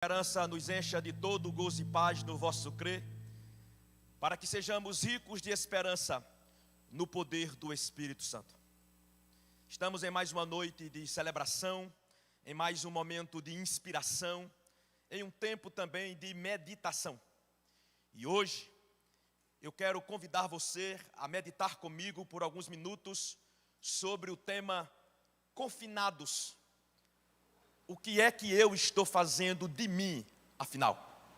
Esperança nos encha de todo gozo e paz no vosso crer, para que sejamos ricos de esperança no poder do Espírito Santo. Estamos em mais uma noite de celebração, em mais um momento de inspiração, em um tempo também de meditação. E hoje eu quero convidar você a meditar comigo por alguns minutos sobre o tema confinados. O que é que eu estou fazendo de mim, afinal?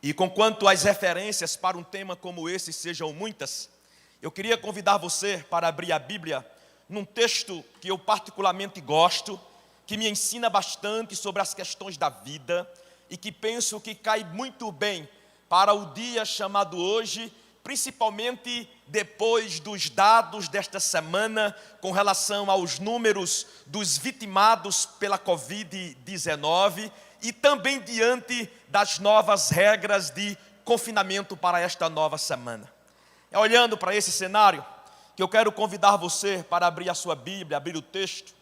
E conquanto as referências para um tema como esse sejam muitas, eu queria convidar você para abrir a Bíblia num texto que eu particularmente gosto, que me ensina bastante sobre as questões da vida e que penso que cai muito bem para o dia chamado hoje, principalmente depois dos dados desta semana com relação aos números dos vitimados pela Covid-19 e também diante das novas regras de confinamento para esta nova semana. É olhando para esse cenário que eu quero convidar você para abrir a sua Bíblia, abrir o texto,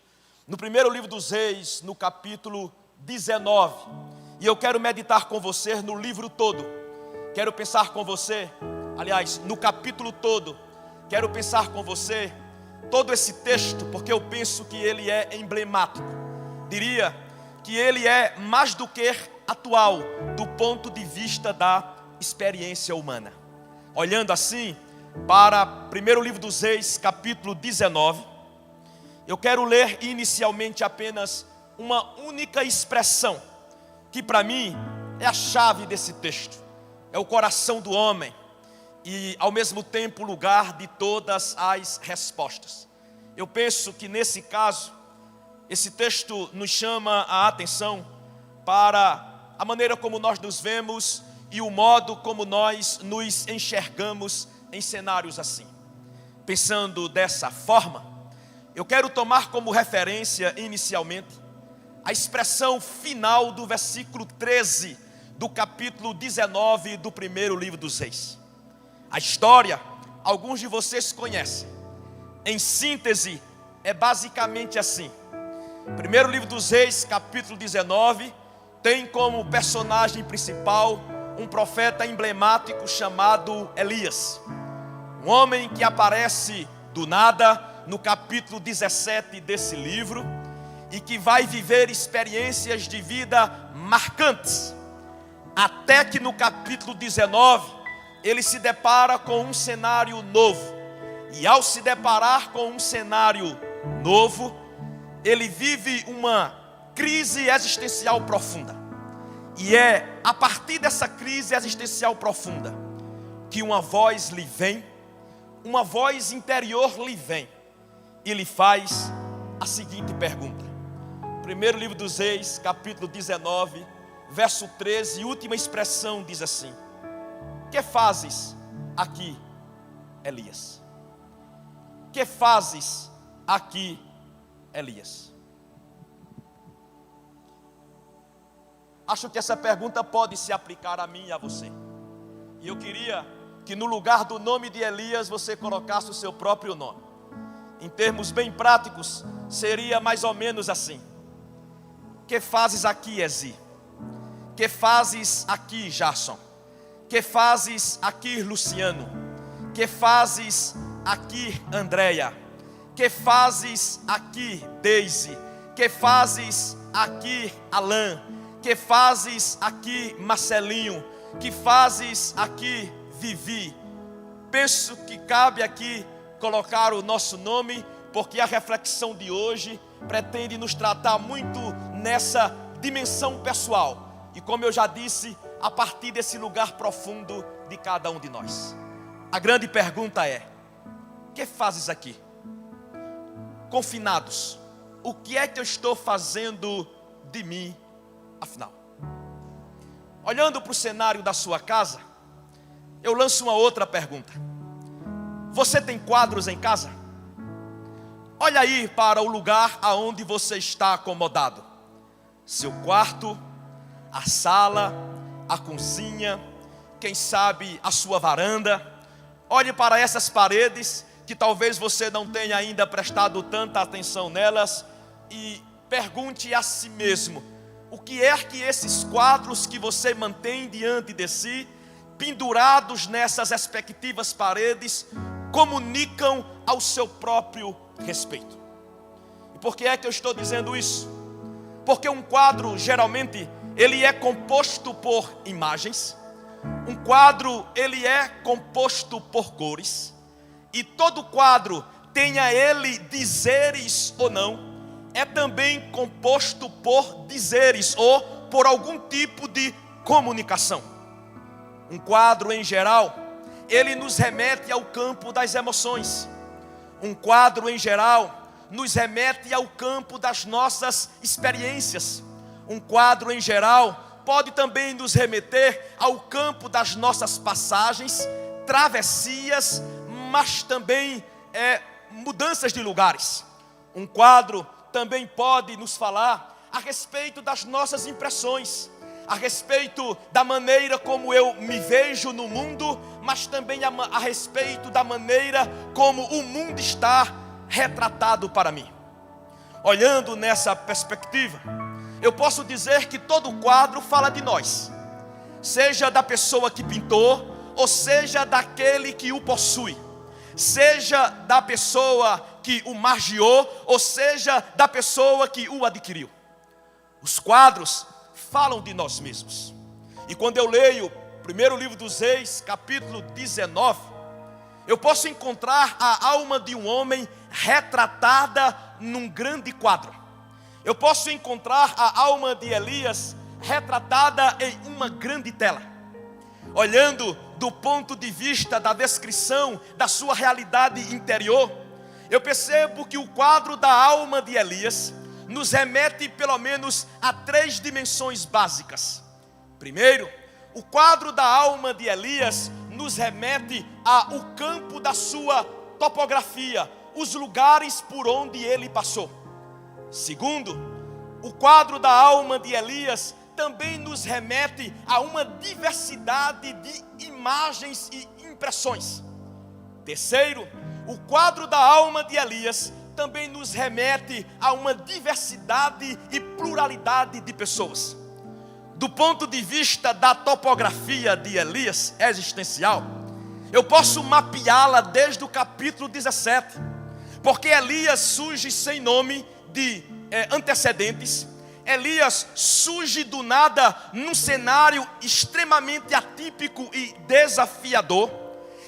no primeiro livro dos Reis, no capítulo 19, e eu quero meditar com você no livro todo, quero pensar com você, aliás, no capítulo todo, quero pensar com você todo esse texto, porque eu penso que ele é emblemático. Diria que ele é mais do que atual, do ponto de vista da experiência humana. Olhando assim para primeiro livro dos Reis, capítulo 19, eu quero ler inicialmente apenas uma única expressão, que para mim é a chave desse texto, é o coração do homem, e ao mesmo tempo o lugar de todas as respostas. Eu penso que nesse caso, esse texto nos chama a atenção para a maneira como nós nos vemos e o modo como nós nos enxergamos em cenários assim. Pensando dessa forma, eu quero tomar como referência inicialmente a expressão final do versículo 13 do capítulo 19 do primeiro livro dos Reis. A história, alguns de vocês conhecem. Em síntese, é basicamente assim. Primeiro livro dos Reis, capítulo 19, tem como personagem principal um profeta emblemático chamado Elias. Um homem que aparece do nada no capítulo 17 desse livro e que vai viver experiências de vida marcantes. Até que no capítulo 19, ele se depara com um cenário novo. E ao se deparar com um cenário novo, ele vive uma crise existencial profunda. E é a partir dessa crise existencial profunda que uma voz lhe vem, uma voz interior lhe vem e lhe faz a seguinte pergunta. Primeiro livro dos Reis, capítulo 19, verso 13, última expressão diz assim: que fazes aqui, Elias? Que fazes aqui, Elias? Acho que essa pergunta pode se aplicar a mim e a você. E eu queria que no lugar do nome de Elias você colocasse o seu próprio nome. Em termos bem práticos, seria mais ou menos assim: que fazes aqui, Ezi? Que fazes aqui, Jason? Que fazes aqui, Luciano? Que fazes aqui, Andréia? Que fazes aqui, Deise? Que fazes aqui, Alain? Que fazes aqui, Marcelinho? Que fazes aqui, Vivi? Penso que cabe aqui colocar o nosso nome, porque a reflexão de hoje pretende nos tratar muito nessa dimensão pessoal. E como eu já disse, a partir desse lugar profundo de cada um de nós. A grande pergunta é: que fazes aqui? Confinados, o que é que eu estou fazendo de mim, afinal? Olhando para o cenário da sua casa, eu lanço uma outra pergunta. Você tem quadros em casa? Olha aí para o lugar aonde você está acomodado. Seu quarto, a sala, a cozinha, quem sabe a sua varanda. Olhe para essas paredes que talvez você não tenha ainda prestado tanta atenção nelas e pergunte a si mesmo: o que é que esses quadros que você mantém diante de si, pendurados nessas respectivas paredes, comunicam ao seu próprio respeito. E por que é que eu estou dizendo isso? Porque um quadro, geralmente, ele é composto por imagens. Um quadro, ele é composto por cores. E todo quadro, tenha ele dizeres ou não, é também composto por dizeres ou por algum tipo de comunicação. Um quadro, em geral, ele nos remete ao campo das emoções. Um quadro, em geral, nos remete ao campo das nossas experiências. Um quadro, em geral, pode também nos remeter ao campo das nossas passagens, travessias, mas também mudanças de lugares. Um quadro também pode nos falar a respeito das nossas impressões, a respeito da maneira como eu me vejo no mundo, mas também a respeito da maneira como o mundo está retratado para mim. Olhando nessa perspectiva, eu posso dizer que todo quadro fala de nós, seja da pessoa que pintou, ou seja daquele que o possui, seja da pessoa que o margiou, ou seja da pessoa que o adquiriu. Os quadros falam de nós mesmos. E quando eu leio o primeiro livro dos Reis, capítulo 19, eu posso encontrar a alma de um homem retratada num grande quadro. Eu posso encontrar a alma de Elias retratada em uma grande tela. Olhando do ponto de vista da descrição da sua realidade interior, eu percebo que o quadro da alma de Elias nos remete pelo menos a 3 dimensões básicas. Primeiro, o quadro da alma de Elias nos remete ao campo da sua topografia, os lugares por onde ele passou. Segundo, o quadro da alma de Elias também nos remete a uma diversidade de imagens e impressões. Terceiro, o quadro da alma de Elias também nos remete a uma diversidade e pluralidade de pessoas. Do ponto de vista da topografia de Elias existencial, eu posso mapeá-la desde o capítulo 17, porque Elias surge sem nome de antecedentes. Elias surge do nada num cenário extremamente atípico e desafiador.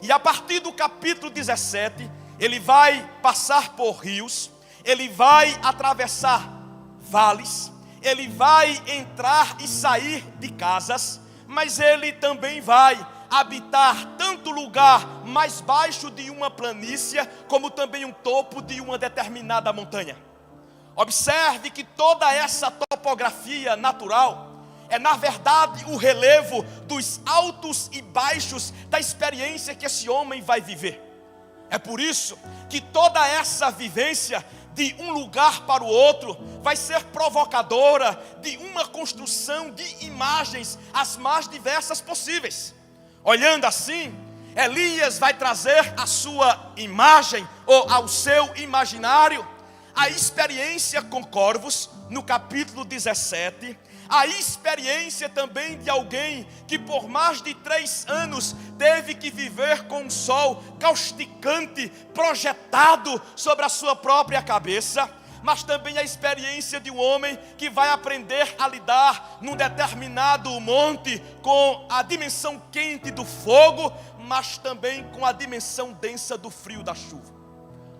E a partir do capítulo 17, ele vai passar por rios, ele vai atravessar vales, ele vai entrar e sair de casas, mas ele também vai habitar tanto lugar mais baixo de uma planície, como também um topo de uma determinada montanha. Observe que toda essa topografia natural é, na verdade, o relevo dos altos e baixos da experiência que esse homem vai viver. É por isso que toda essa vivência de um lugar para o outro vai ser provocadora de uma construção de imagens as mais diversas possíveis. Olhando assim, Elias vai trazer a sua imagem ou ao seu imaginário a experiência com corvos, no capítulo 17, a experiência também de alguém que por mais de 3 anos teve que viver com um sol causticante projetado sobre a sua própria cabeça, mas também a experiência de um homem que vai aprender a lidar num determinado monte com a dimensão quente do fogo, mas também com a dimensão densa do frio da chuva.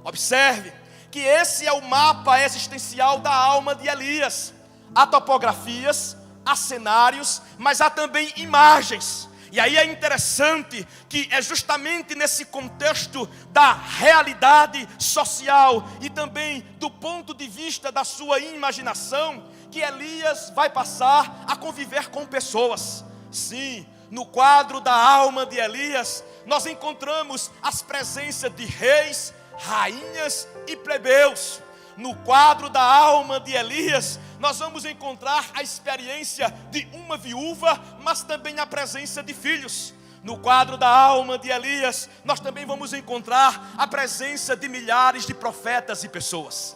Observe que esse é o mapa existencial da alma de Elias. Há topografias, há cenários, mas há também imagens. E aí é interessante que é justamente nesse contexto da realidade social e também do ponto de vista da sua imaginação que Elias vai passar a conviver com pessoas. Sim, no quadro da alma de Elias, nós encontramos as presenças de reis, rainhas e plebeus. No quadro da alma de Elias, nós vamos encontrar a experiência de uma viúva, mas também a presença de filhos. No quadro da alma de Elias, nós também vamos encontrar a presença de milhares de profetas e pessoas.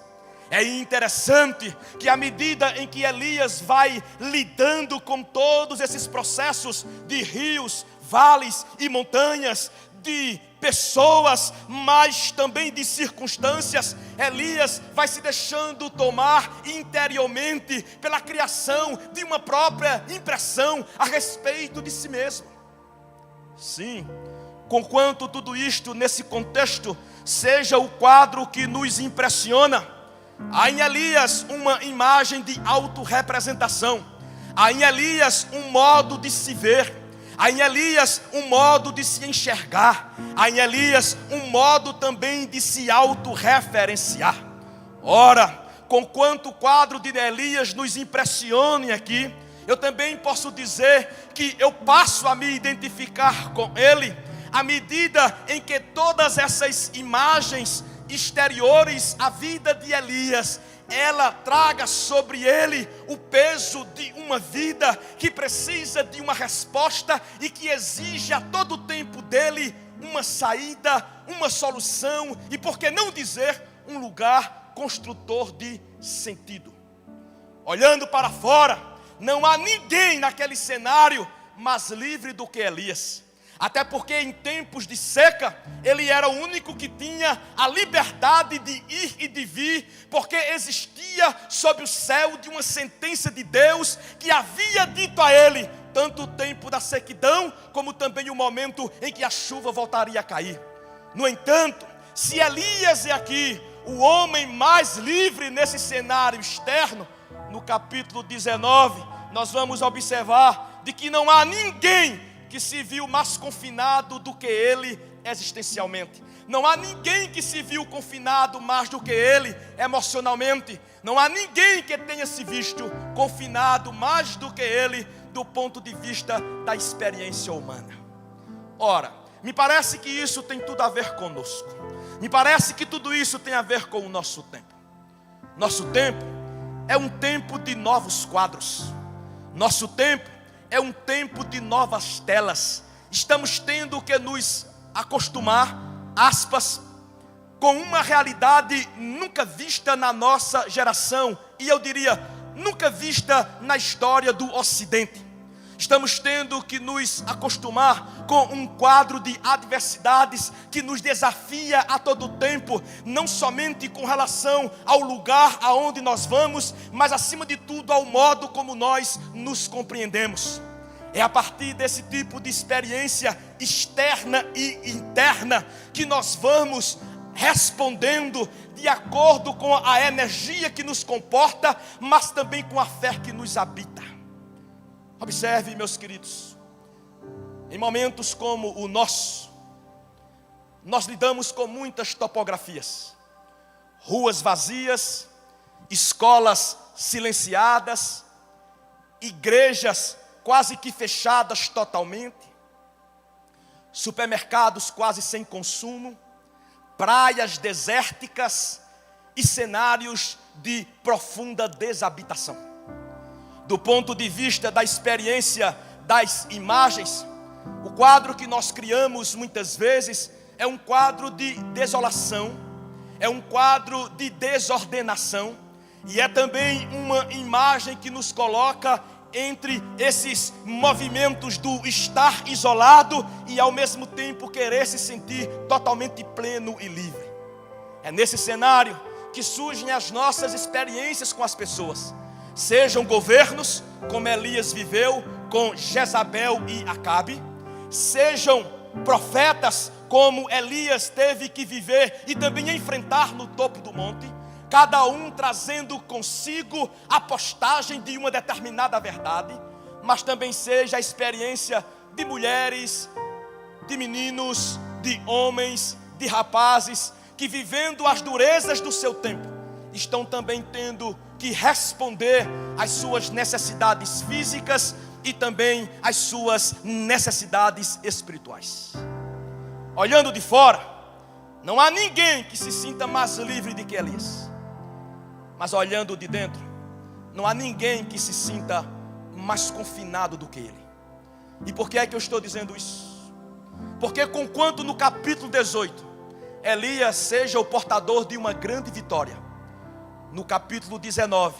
É interessante que à medida em que Elias vai lidando com todos esses processos de rios, vales e montanhas, de pessoas, mas também de circunstâncias, Elias vai se deixando tomar interiormente pela criação de uma própria impressão a respeito de si mesmo. Sim, conquanto tudo isto nesse contexto seja o quadro que nos impressiona, há em Elias uma imagem de autorrepresentação, há em Elias um modo de se ver, há em Elias um modo de se enxergar, há em Elias um modo também de se autorreferenciar. Ora, conquanto o quadro de Elias nos impressione aqui, eu também posso dizer que eu passo a me identificar com ele, à medida em que todas essas imagens exteriores à vida de Elias, ela traga sobre ele o peso de uma vida que precisa de uma resposta e que exige a todo tempo dele uma saída, uma solução e, por que não dizer, um lugar construtor de sentido. Olhando para fora, não há ninguém naquele cenário mais livre do que Elias. Até porque em tempos de seca, ele era o único que tinha a liberdade de ir e de vir, porque existia sob o céu de uma sentença de Deus que havia dito a ele, tanto o tempo da sequidão, como também o momento em que a chuva voltaria a cair. No entanto, se Elias é aqui o homem mais livre nesse cenário externo, no capítulo 19, nós vamos observar de que não há ninguém que se viu mais confinado do que ele existencialmente. Não há ninguém que se viu confinado mais do que ele emocionalmente. Não há ninguém que tenha se visto confinado mais do que ele do ponto de vista da experiência humana. Ora, me parece que isso tem tudo a ver conosco. Me parece que tudo isso tem a ver com o nosso tempo. Nosso tempo é um tempo de novos quadros. Nosso tempo é um tempo de novas telas. Estamos tendo que nos acostumar, aspas, com uma realidade nunca vista na nossa geração. E eu diria, nunca vista na história do Ocidente. Estamos tendo que nos acostumar com um quadro de adversidades que nos desafia a todo tempo, não somente com relação ao lugar aonde nós vamos, mas acima de tudo ao modo como nós nos compreendemos. É a partir desse tipo de experiência externa e interna que nós vamos respondendo de acordo com a energia que nos comporta, mas também com a fé que nos habita. Observe, meus queridos, em momentos como o nosso, nós lidamos com muitas topografias, ruas vazias, escolas silenciadas, igrejas quase que fechadas totalmente, supermercados quase sem consumo, praias desérticas e cenários de profunda desabitação. Do ponto de vista da experiência das imagens, o quadro que nós criamos muitas vezes é um quadro de desolação, é um quadro de desordenação, e é também uma imagem que nos coloca entre esses movimentos do estar isolado e ao mesmo tempo querer se sentir totalmente pleno e livre. É nesse cenário que surgem as nossas experiências com as pessoas. Sejam governos, como Elias viveu com Jezabel e Acabe, sejam profetas, como Elias teve que viver e também enfrentar no topo do monte, cada um trazendo consigo a postagem de uma determinada verdade, mas também seja a experiência de mulheres, de meninos, de homens, de rapazes, que vivendo as durezas do seu tempo, estão também tendo que responder às suas necessidades físicas e também às suas necessidades espirituais. Olhando de fora, não há ninguém que se sinta mais livre do que Elias. Mas olhando de dentro, não há ninguém que se sinta mais confinado do que ele. E por que é que eu estou dizendo isso? Porque conquanto no capítulo 18, Elias seja o portador de uma grande vitória, no capítulo 19,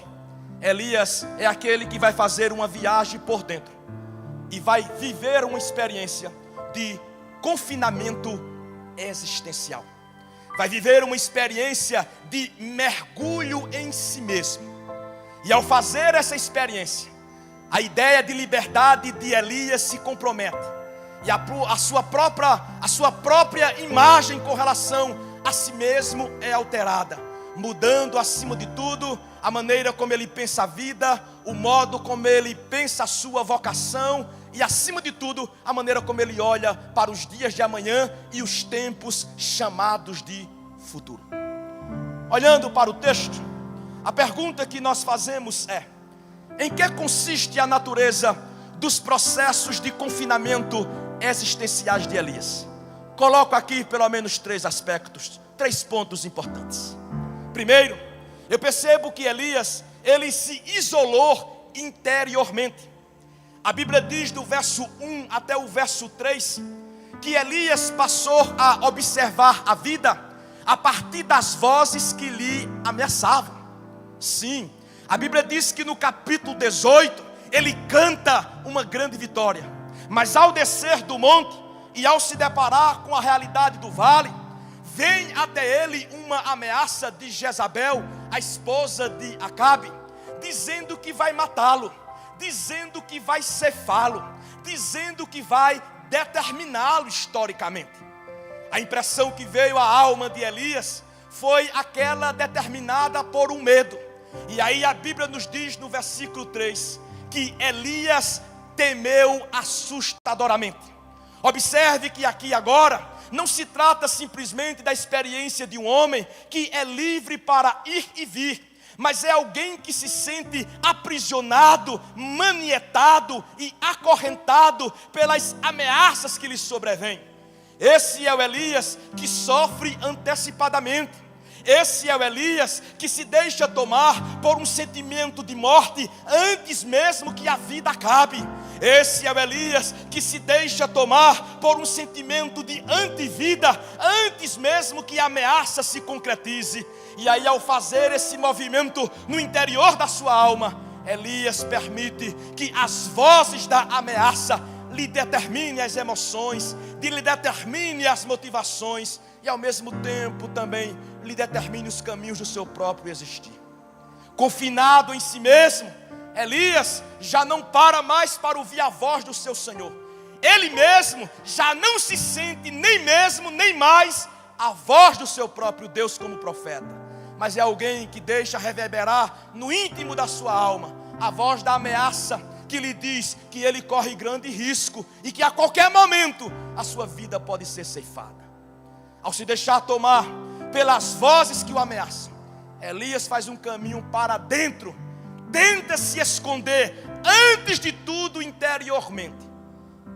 Elias é aquele que vai fazer uma viagem por dentro e vai viver uma experiência de confinamento existencial. Vai viver uma experiência de mergulho em si mesmo. E ao fazer essa experiência, a ideia de liberdade de Elias se compromete. E a sua própria imagem com relação a si mesmo é alterada, mudando acima de tudo a maneira como ele pensa a vida, o modo como ele pensa a sua vocação e, acima de tudo, a maneira como ele olha para os dias de amanhã e os tempos chamados de futuro. Olhando para o texto, a pergunta que nós fazemos é: em que consiste a natureza dos processos de confinamento existenciais de Elias? Coloco aqui pelo menos 3 aspectos, 3 pontos importantes. Primeiro, eu percebo que Elias, ele se isolou interiormente. A Bíblia diz do verso 1 até o verso 3, que Elias passou a observar a vida a partir das vozes que lhe ameaçavam. Sim, a Bíblia diz que no capítulo 18, ele canta uma grande vitória. Mas ao descer do monte e ao se deparar com a realidade do vale, vem até ele uma ameaça de Jezabel, a esposa de Acabe, dizendo que vai matá-lo, dizendo que vai cefá-lo, dizendo que vai determiná-lo historicamente. A impressão que veio à alma de Elias foi aquela determinada por um medo. E aí a Bíblia nos diz no versículo 3, que Elias temeu assustadoramente. Observe que aqui agora não se trata simplesmente da experiência de um homem que é livre para ir e vir, mas é alguém que se sente aprisionado, manietado e acorrentado pelas ameaças que lhe sobrevêm. Esse é o Elias que sofre antecipadamente. Esse é o Elias que se deixa tomar por um sentimento de morte antes mesmo que a vida acabe. Esse é o Elias que se deixa tomar por um sentimento de antivida antes mesmo que a ameaça se concretize. E aí, ao fazer esse movimento no interior da sua alma, Elias permite que as vozes da ameaça lhe determinem as emoções, lhe determine as motivações e ao mesmo tempo também lhe determine os caminhos do seu próprio existir. Confinado em si mesmo, Elias já não para mais para ouvir a voz do seu Senhor. Ele mesmo já não se sente nem mesmo nem mais a voz do seu próprio Deus como profeta, mas é alguém que deixa reverberar no íntimo da sua alma a voz da ameaça que lhe diz que ele corre grande risco e que a qualquer momento a sua vida pode ser ceifada. Ao se deixar tomar pelas vozes que o ameaçam, Elias faz um caminho para dentro, tenta se esconder antes de tudo interiormente.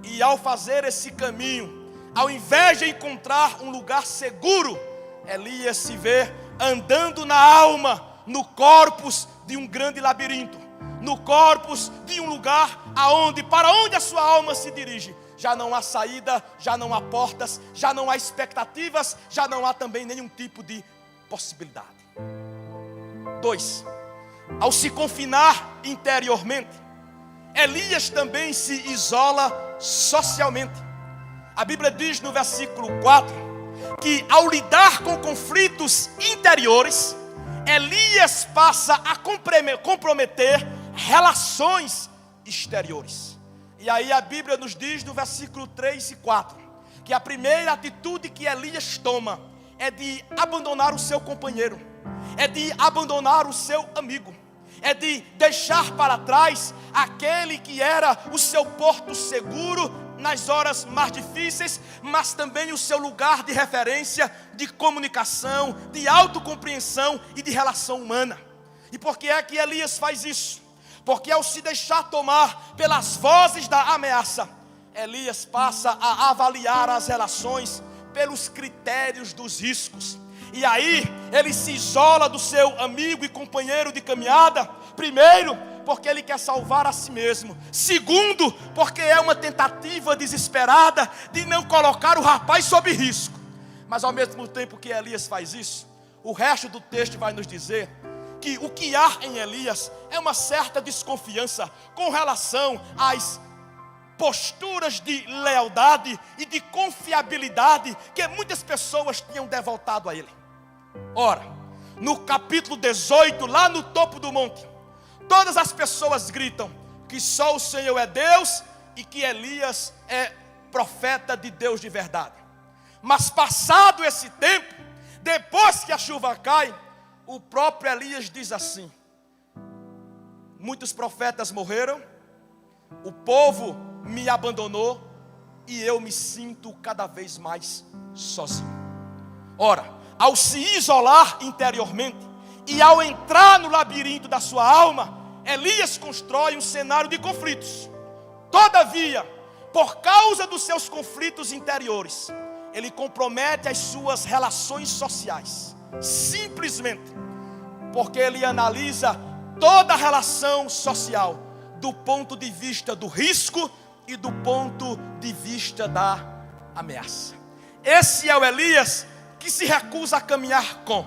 E ao fazer esse caminho, ao invés de encontrar um lugar seguro, Elias se vê andando na alma, no corpus de um grande labirinto, no corpus de um lugar para onde a sua alma se dirige. Já não há saída, já não há portas, já não há expectativas, já não há também nenhum tipo de possibilidade. 2. Ao se confinar interiormente, Elias também se isola socialmente. A Bíblia diz no versículo 4 que ao lidar com conflitos interiores, Elias passa a comprometer relações exteriores. E aí a Bíblia nos diz no versículo 3 e 4 que a primeira atitude que Elias toma é de abandonar o seu companheiro, é de abandonar o seu amigo, é de deixar para trás aquele que era o seu porto seguro nas horas mais difíceis, mas também o seu lugar de referência, de comunicação, de autocompreensão e de relação humana. E por que é que Elias faz isso? Porque ao se deixar tomar pelas vozes da ameaça, Elias passa a avaliar as relações pelos critérios dos riscos. E aí ele se isola do seu amigo e companheiro de caminhada. Primeiro, porque ele quer salvar a si mesmo. Segundo, porque é uma tentativa desesperada de não colocar o rapaz sob risco. Mas ao mesmo tempo que Elias faz isso, o resto do texto vai nos dizer que o que há em Elias é uma certa desconfiança com relação às posturas de lealdade e de confiabilidade que muitas pessoas tinham devotado a ele. Ora, no capítulo 18, lá no topo do monte, todas as pessoas gritam que só o Senhor é Deus e que Elias é profeta de Deus de verdade. Mas passado esse tempo, depois que a chuva cai, o próprio Elias diz assim: muitos profetas morreram, o povo me abandonou e eu me sinto cada vez mais sozinho. Ora, ao se isolar interiormente e ao entrar no labirinto da sua alma, Elias constrói um cenário de conflitos. Todavia, por causa dos seus conflitos interiores, ele compromete as suas relações sociais, simplesmente porque ele analisa toda a relação social do ponto de vista do risco e do ponto de vista da ameaça. Esse é o Elias que se recusa a caminhar com.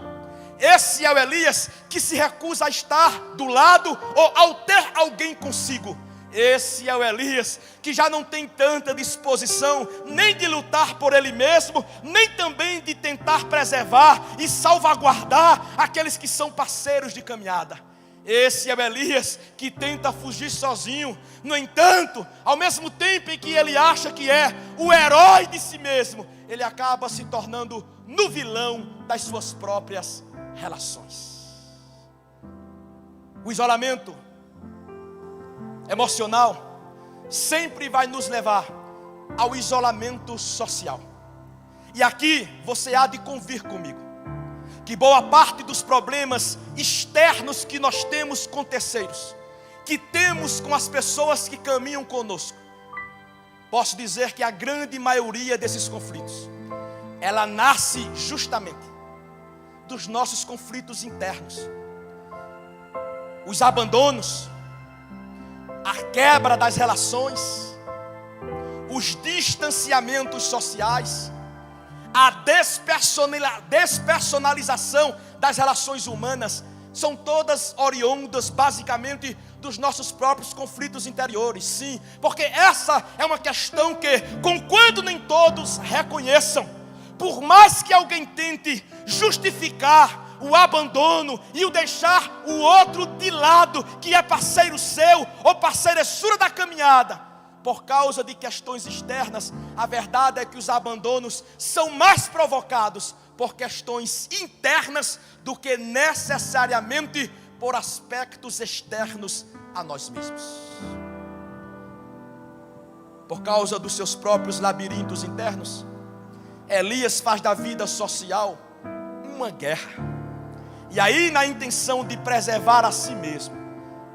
Esse é o Elias que se recusa a estar do lado ou ao ter alguém consigo. Esse é o Elias que já não tem tanta disposição nem de lutar por ele mesmo, nem também de tentar preservar e salvaguardar aqueles que são parceiros de caminhada. Esse é o Elias que tenta fugir sozinho. No entanto, ao mesmo tempo em que ele acha que é o herói de si mesmo, ele acaba se tornando no vilão das suas próprias relações. O isolamento emocional sempre vai nos levar ao isolamento social. E aqui você há de convir comigo que boa parte dos problemas externos que nós temos com terceiros, que temos com as pessoas que caminham conosco, posso dizer que a grande maioria desses conflitos, ela nasce justamente dos nossos conflitos internos. Os abandonos, a quebra das relações, os distanciamentos sociais, a despersonalização das relações humanas, são todas oriundas basicamente dos nossos próprios conflitos interiores. Sim, porque essa é uma questão que, conquanto nem todos reconheçam, por mais que alguém tente justificar o abandono e o deixar o outro de lado, que é parceiro seu ou parceira sua da caminhada, por causa de questões externas, a verdade é que os abandonos são mais provocados por questões internas do que necessariamente por aspectos externos a nós mesmos. Por causa dos seus próprios labirintos internos, Elias faz da vida social uma guerra. E aí, na intenção de preservar a si mesmo,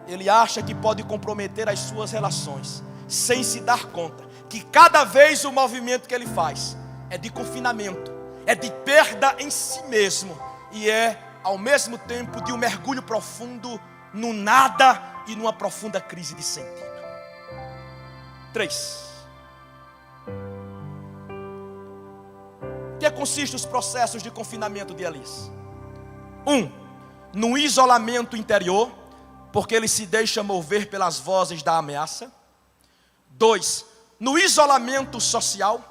ele acha que pode comprometer as suas relações, sem se dar conta que cada vez o movimento que ele faz é de confinamento, é de perda em si mesmo, e é ao mesmo tempo de um mergulho profundo no nada e numa profunda crise de sentido. 3. O que consiste os processos de confinamento de Elias? 1. No isolamento interior, porque ele se deixa mover pelas vozes da ameaça. 2. No isolamento social,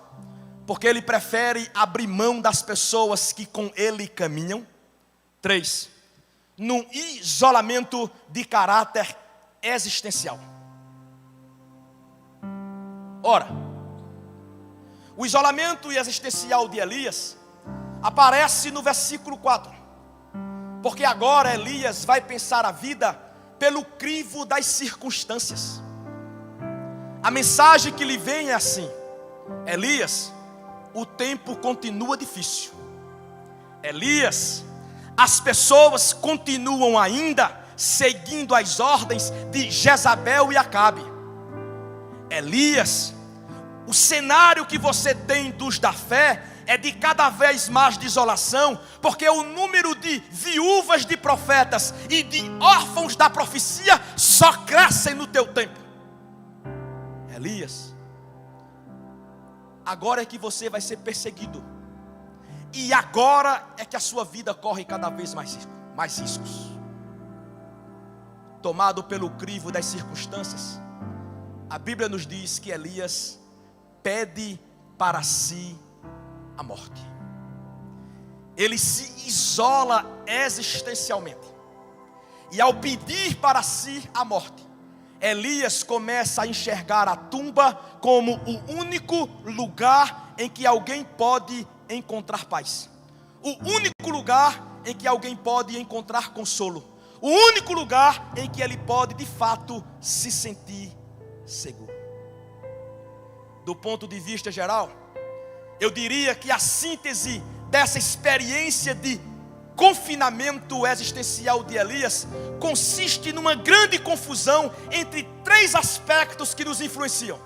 porque ele prefere abrir mão das pessoas que com ele caminham. 3. No isolamento de caráter existencial. Ora, o isolamento existencial de Elias aparece no versículo 4. Porque agora Elias vai pensar a vida pelo crivo das circunstâncias. A mensagem que lhe vem é assim: Elias, o tempo continua difícil. Elias, as pessoas continuam ainda seguindo as ordens de Jezabel e Acabe. Elias, o cenário que você tem dos da fé é de cada vez mais desolação, porque o número de viúvas de profetas e de órfãos da profecia só crescem no teu tempo. Elias, agora é que você vai ser perseguido, e agora é que a sua vida corre cada vez mais riscos. tomado pelo crivo das circunstâncias, a Bíblia nos diz que Elias pede para si a morte. Ele se isola existencialmente. E ao pedir para si a morte, Elias começa a enxergar a tumba como o único lugar em que alguém pode encontrar paz. O único lugar em que alguém pode encontrar consolo. O único lugar em que ele pode, de fato, se sentir seguro. Do ponto de vista geral, eu diria que a síntese dessa experiência de confinamento existencial de Elias consiste numa grande confusão entre três aspectos que nos influenciam: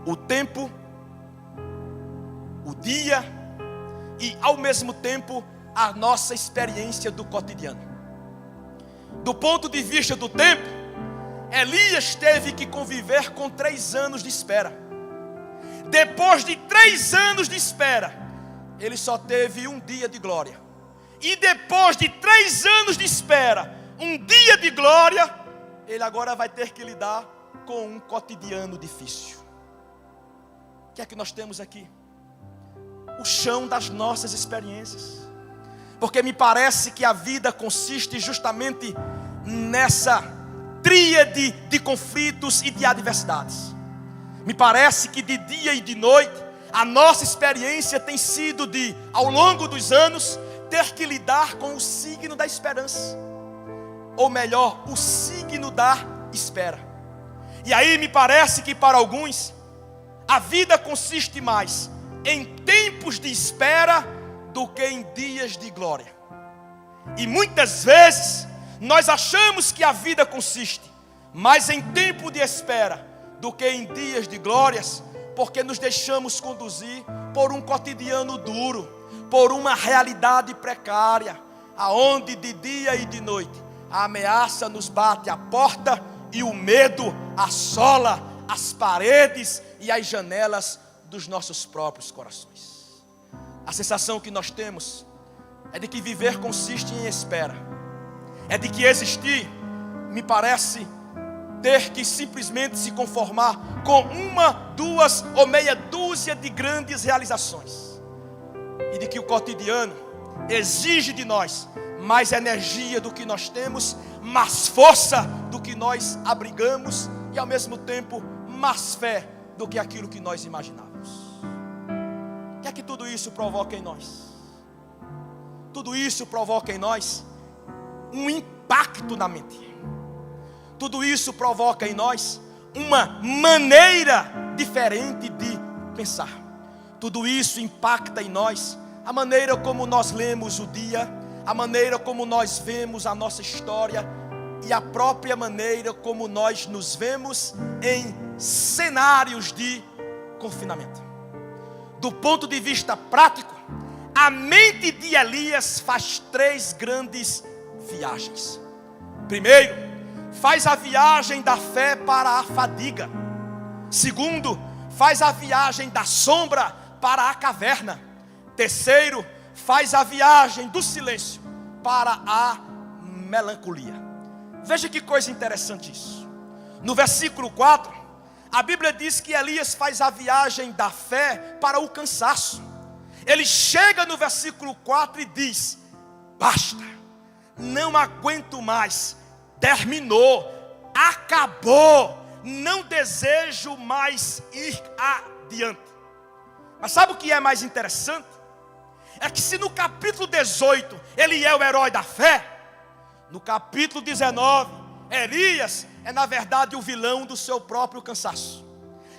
o tempo, o dia e, ao mesmo tempo, a nossa experiência do cotidiano. Do ponto de vista do tempo, Elias teve que conviver com 3 anos de espera. Depois de 3 anos de espera, ele só teve um dia de glória. E depois de 3 anos de espera, um dia de glória, ele agora vai ter que lidar com um cotidiano difícil. O que é que nós temos aqui? O chão das nossas experiências. Porque me parece que a vida consiste justamente nessa tríade de conflitos e de adversidades. Me parece que de dia e de noite, a nossa experiência tem sido de, ao longo dos anos, ter que lidar com o signo da esperança. Ou melhor, o signo da espera. E aí me parece que para alguns, a vida consiste mais em tempos de espera do que em dias de glória. E muitas vezes, nós achamos que a vida consiste mais em tempo de espera do que em dias de glórias, porque nos deixamos conduzir por um cotidiano duro, por uma realidade precária, aonde de dia e de noite a ameaça nos bate à porta e o medo assola as paredes e as janelas dos nossos próprios corações. A sensação que nós temos é de que viver consiste em espera, é de que existir, me parece, ter que simplesmente se conformar com 1, 2 ou meia dúzia de grandes realizações. E de que o cotidiano exige de nós mais energia do que nós temos, mais força do que nós abrigamos e ao mesmo tempo mais fé do que aquilo que nós imaginávamos. O que é que tudo isso provoca em nós? Tudo isso provoca em nós um impacto na mente. Tudo isso provoca em nós uma maneira diferente de pensar. Tudo isso impacta em nós a maneira como nós lemos o dia, a maneira como nós vemos a nossa história e a própria maneira como nós nos vemos em cenários de confinamento. Do ponto de vista prático, a mente de Elias faz 3 grandes viagens. Primeiro, faz a viagem da fé para a fadiga. Segundo, faz a viagem da sombra para a caverna. Terceiro, faz a viagem do silêncio para a melancolia. Veja que coisa interessante isso. No versículo 4, a Bíblia diz que Elias faz a viagem da fé para o cansaço. Ele chega no versículo 4 e diz: basta, não aguento mais, terminou, acabou, não desejo mais ir adiante. Mas sabe o que é mais interessante? É que se no capítulo 18 ele é o herói da fé, no capítulo 19 Elias é na verdade o vilão do seu próprio cansaço.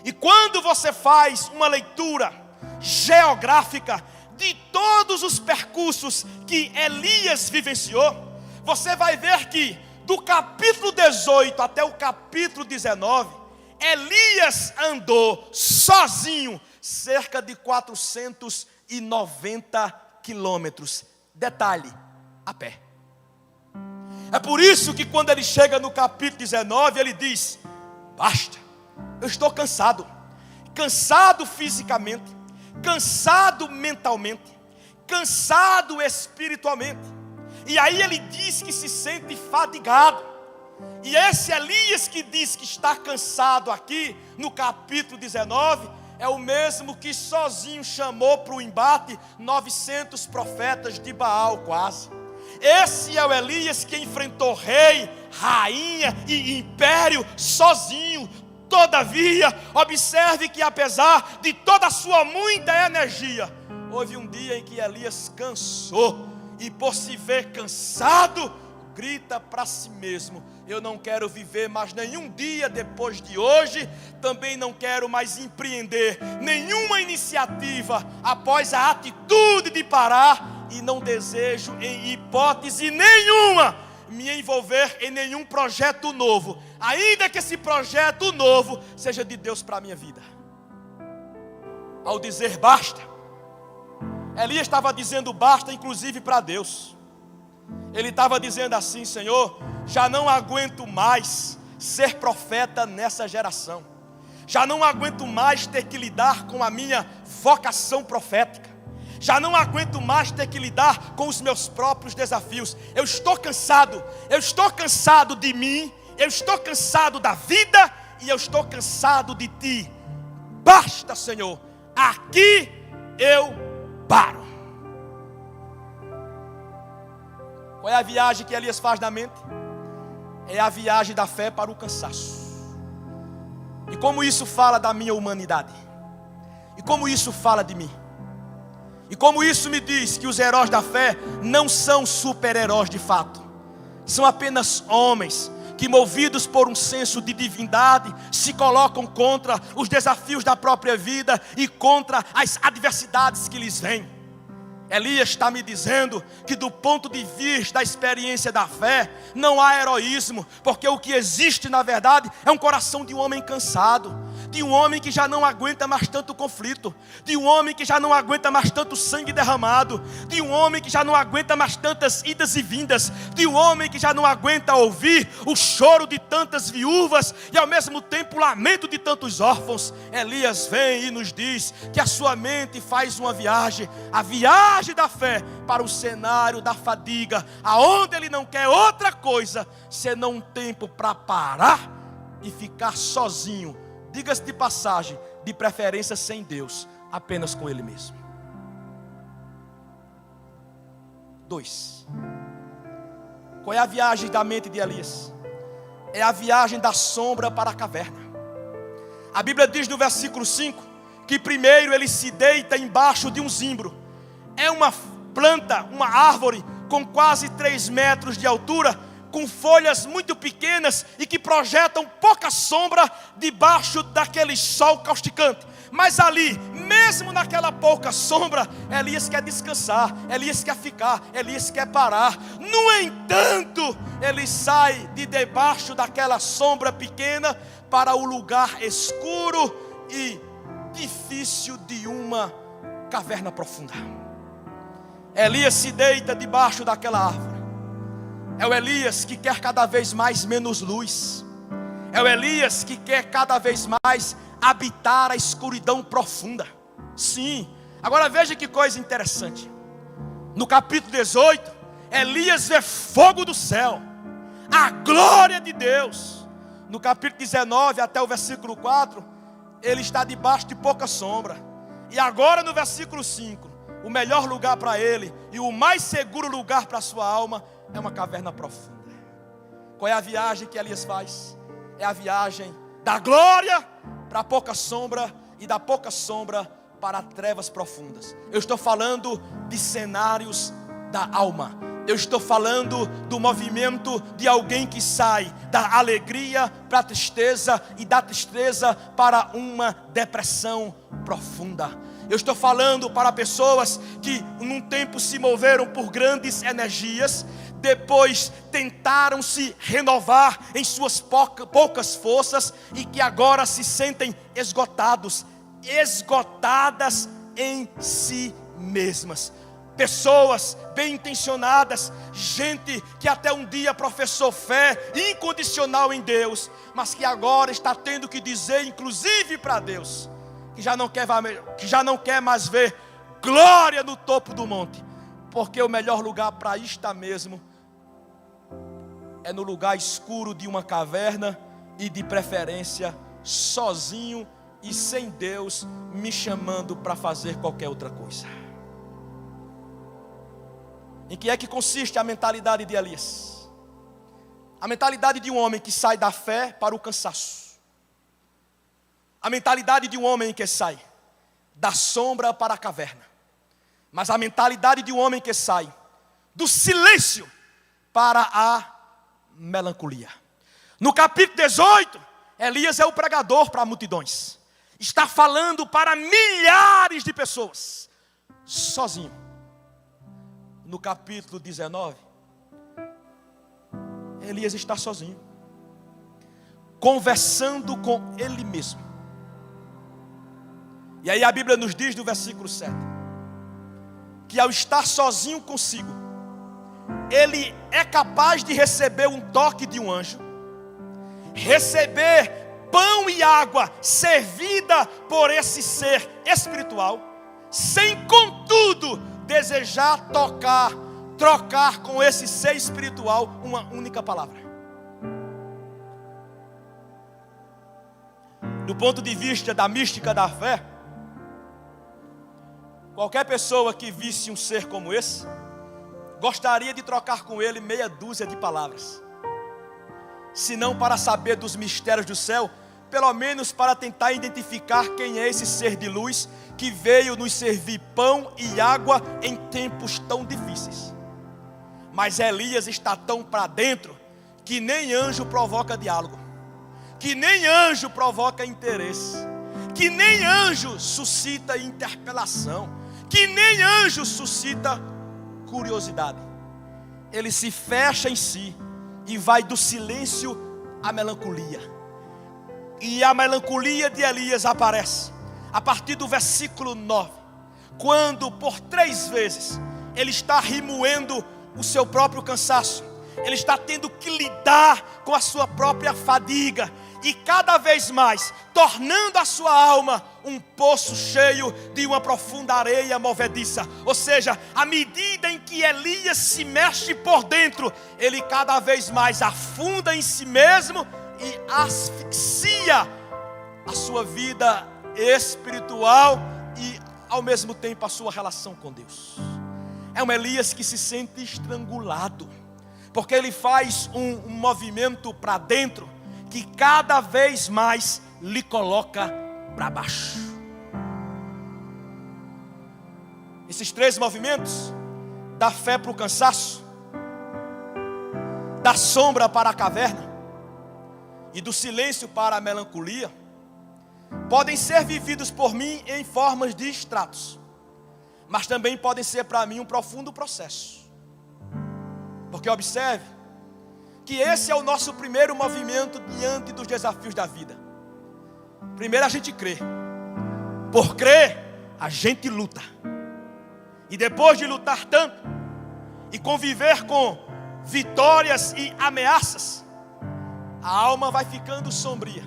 E quando você faz uma leitura geográfica de todos os percursos que Elias vivenciou, você vai ver que do capítulo 18 até o capítulo 19, Elias andou sozinho cerca de 490 quilômetros. Detalhe, a pé. É por isso que quando ele chega no capítulo 19, ele diz: basta, eu estou cansado. Cansado fisicamente, cansado mentalmente, cansado espiritualmente. E aí ele diz que se sente fadigado. E esse Elias que diz que está cansado aqui, no capítulo 19, é o mesmo que sozinho chamou para o embate 900 profetas de Baal quase. Esse é o Elias que enfrentou rei, rainha e império sozinho. Todavia, observe que apesar de toda a sua muita energia, houve um dia em que Elias cansou. E por se ver cansado, grita para si mesmo: eu não quero viver mais nenhum dia depois de hoje. Também não quero mais empreender nenhuma iniciativa após a atitude de parar. E não desejo em hipótese nenhuma me envolver em nenhum projeto novo, ainda que esse projeto novo seja de Deus para a minha vida. Ao dizer basta, Elias estava dizendo basta inclusive para Deus. Ele estava dizendo assim: Senhor, já não aguento mais ser profeta nessa geração. Já não aguento mais ter que lidar com a minha vocação profética. Já não aguento mais ter que lidar com os meus próprios desafios. Eu estou cansado de mim, eu estou cansado da vida e eu estou cansado de ti. Basta, Senhor, aqui eu paro. Qual é a viagem que Elias faz na mente? É a viagem da fé para o cansaço. E como isso fala da minha humanidade? E como isso fala de mim? E como isso me diz que os heróis da fé não são super-heróis de fato. São apenas homens que, movidos por um senso de divindade, se colocam contra os desafios da própria vida e contra as adversidades que lhes vêm. Elias está me dizendo que do ponto de vista da experiência da fé, não há heroísmo, porque o que existe na verdade é um coração de um homem cansado, de um homem que já não aguenta mais tanto conflito, de um homem que já não aguenta mais tanto sangue derramado, de um homem que já não aguenta mais tantas idas e vindas, de um homem que já não aguenta ouvir o choro de tantas viúvas e ao mesmo tempo o lamento de tantos órfãos. Elias vem e nos diz que a sua mente faz uma viagem, a viagem da fé para o cenário da fadiga, aonde ele não quer outra coisa senão um tempo para parar e ficar sozinho. Diga-se de passagem, de preferência sem Deus, apenas com Ele mesmo. 2. Qual é a viagem da mente de Elias? É a viagem da sombra para a caverna. A Bíblia diz no versículo 5 que primeiro ele se deita embaixo de um zimbro. É uma planta, uma árvore com quase 3 metros de altura, com folhas muito pequenas e que projetam pouca sombra debaixo daquele sol causticante. Mas ali, mesmo naquela pouca sombra, Elias quer descansar, Elias quer ficar, Elias quer parar. No entanto, ele sai de debaixo daquela sombra pequena para o lugar escuro e difícil de uma caverna profunda. Elias se deita debaixo daquela árvore. É o Elias que quer cada vez mais menos luz. É o Elias que quer cada vez mais habitar a escuridão profunda. Sim. Agora veja que coisa interessante. No capítulo 18, Elias vê fogo do céu, a glória de Deus. No capítulo 19 até o versículo 4, ele está debaixo de pouca sombra. E agora no versículo 5, o melhor lugar para ele e o mais seguro lugar para a sua alma é uma caverna profunda. Qual é a viagem que Elias faz? É a viagem da glória para a pouca sombra e da pouca sombra para trevas profundas. Eu estou falando de cenários da alma. Eu estou falando do movimento de alguém que sai da alegria para a tristeza e da tristeza para uma depressão profunda. Eu estou falando para pessoas que num tempo se moveram por grandes energias, depois tentaram se renovar em suas poucas forças e que agora se sentem esgotadas em si mesmas. Pessoas bem intencionadas, gente que até um dia professou fé incondicional em Deus, mas que agora está tendo que dizer, inclusive para Deus, que já não quer mais ver glória no topo do monte. porque o melhor lugar para estar mesmo é no lugar escuro de uma caverna e de preferência sozinho e sem Deus me chamando para fazer qualquer outra coisa. Em que é que consiste a mentalidade de Elias? A mentalidade de um homem que sai da fé para o cansaço. A mentalidade de um homem que sai da sombra para a caverna. Mas a mentalidade de um homem que sai do silêncio para a melancolia. No capítulo 18, Elias é o pregador para multidões. Está falando para milhares de pessoas, sozinho. No capítulo 19, Elias está sozinho, conversando com ele mesmo. E aí a Bíblia nos diz no versículo 7, que ao estar sozinho consigo, ele é capaz de receber um toque de um anjo, receber pão e água servida por esse ser espiritual, sem contudo desejar trocar com esse ser espiritual uma única palavra. Do ponto de vista da mística da fé, qualquer pessoa que visse um ser como esse, gostaria de trocar com ele meia dúzia de palavras. Se não para saber dos mistérios do céu, pelo menos para tentar identificar quem é esse ser de luz que veio nos servir pão e água em tempos tão difíceis. Mas Elias está tão para dentro que nem anjo provoca diálogo, que nem anjo provoca interesse, que nem anjo suscita interpelação, que nem anjo suscita curiosidade. Ele se fecha em si e vai do silêncio à melancolia. E a melancolia de Elias aparece a partir do versículo 9, quando por 3 vezes ele está remoendo o seu próprio cansaço, ele está tendo que lidar com a sua própria fadiga, e cada vez mais tornando a sua alma um poço cheio de uma profunda areia movediça. Ou seja, à medida em que Elias se mexe por dentro, ele cada vez mais afunda em si mesmo e asfixia a sua vida espiritual e ao mesmo tempo a sua relação com Deus. É um Elias que se sente estrangulado, porque ele faz um movimento para dentro que cada vez mais lhe coloca para baixo. Esses 3 movimentos, da fé para o cansaço, da sombra para a caverna e do silêncio para a melancolia, podem ser vividos por mim em formas de estratos, mas também podem ser para mim um profundo processo. Porque observe que esse é o nosso primeiro movimento diante dos desafios da vida. Primeiro a gente crê. Por crer, a gente luta. E depois de lutar tanto e conviver com vitórias e ameaças, a alma vai ficando sombria.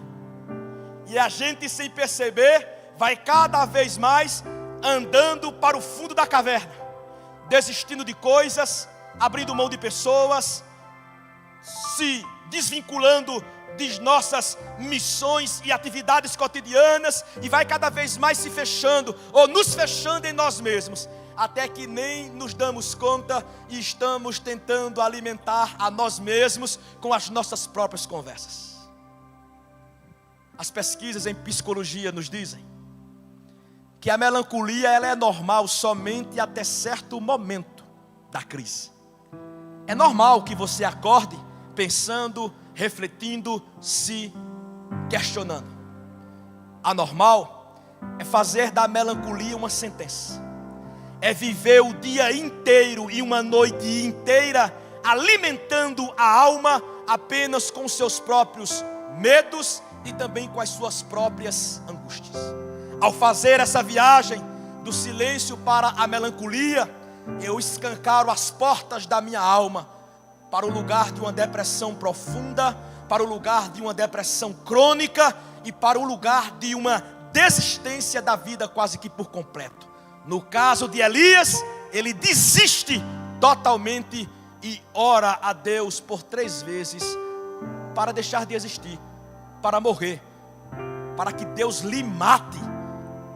E a gente, sem perceber, vai cada vez mais andando para o fundo da caverna, desistindo de coisas, abrindo mão de pessoas, se desvinculando de nossas missões e atividades cotidianas, e vai cada vez mais se fechando, ou nos fechando em nós mesmos, até que nem nos damos conta e estamos tentando alimentar a nós mesmos com as nossas próprias conversas. As pesquisas em psicologia nos dizem que a melancolia ela é normal somente até certo momento da crise. É normal que você acorde pensando, refletindo, se questionando. Anormal é fazer da melancolia uma sentença. É viver o dia inteiro e uma noite inteira alimentando a alma apenas com seus próprios medos e também com as suas próprias angústias. Ao fazer essa viagem do silêncio para a melancolia, eu escancaro as portas da minha alma para o lugar de uma depressão profunda, para o lugar de uma depressão crônica e para o lugar de uma desistência da vida quase que por completo. No caso de Elias, ele desiste totalmente e ora a Deus por 3 vezes para deixar de existir, para morrer, para que Deus lhe mate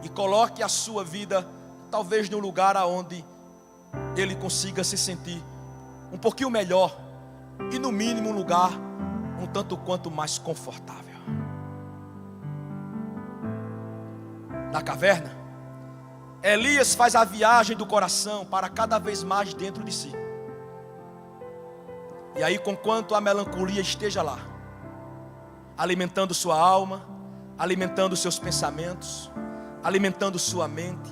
e coloque a sua vida talvez num lugar aonde ele consiga se sentir um pouquinho melhor e no mínimo um lugar um tanto quanto mais confortável. Na caverna, Elias faz a viagem do coração para cada vez mais dentro de si. E aí, conquanto a melancolia esteja lá, alimentando sua alma, alimentando seus pensamentos, alimentando sua mente,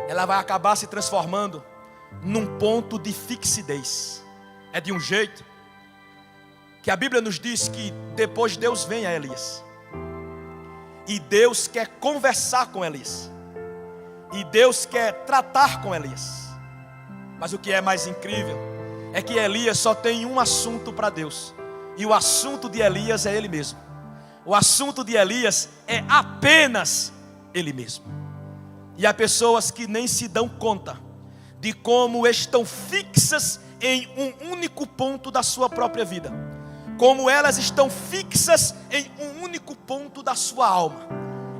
ela vai acabar se transformando num ponto de fixidez. É de um jeito que a Bíblia nos diz que depois Deus vem a Elias. E Deus quer conversar com Elias. E Deus quer tratar com Elias. Mas o que é mais incrível é que Elias só tem um assunto para Deus. E o assunto de Elias é ele mesmo. O assunto de Elias é apenas ele mesmo. E há pessoas que nem se dão conta de como estão fixas em um único ponto da sua própria vida. Como elas estão fixas em um único ponto da sua alma.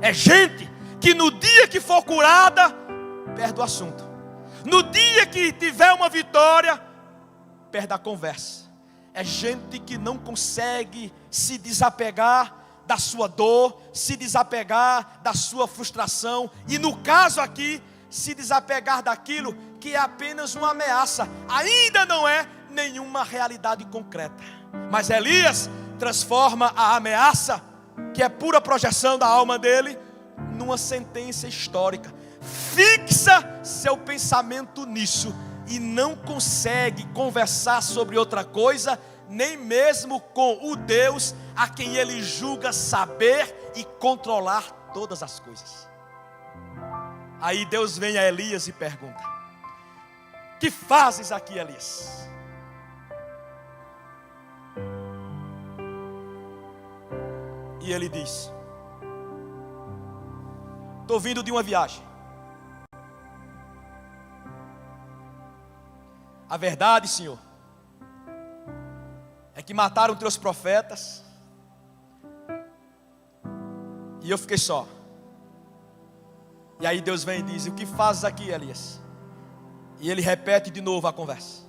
É gente que no dia que for curada, perde o assunto. No dia que tiver uma vitória, perde a conversa. É gente que não consegue se desapegar da sua dor, se desapegar da sua frustração. E no caso aqui, se desapegar daquilo que é apenas uma ameaça. Ainda não é nenhuma realidade concreta. Mas Elias transforma a ameaça, que é pura projeção da alma dele, numa sentença histórica. Fixa seu pensamento nisso e não consegue conversar sobre outra coisa, nem mesmo com o Deus a quem ele julga saber e controlar todas as coisas. Aí Deus vem a Elias e pergunta: que fazes aqui, Elias? E ele diz: estou vindo de uma viagem. A verdade, Senhor, é que mataram teus profetas e eu fiquei só. E aí Deus vem e diz: o que fazes aqui, Elias? E ele repete de novo a conversa.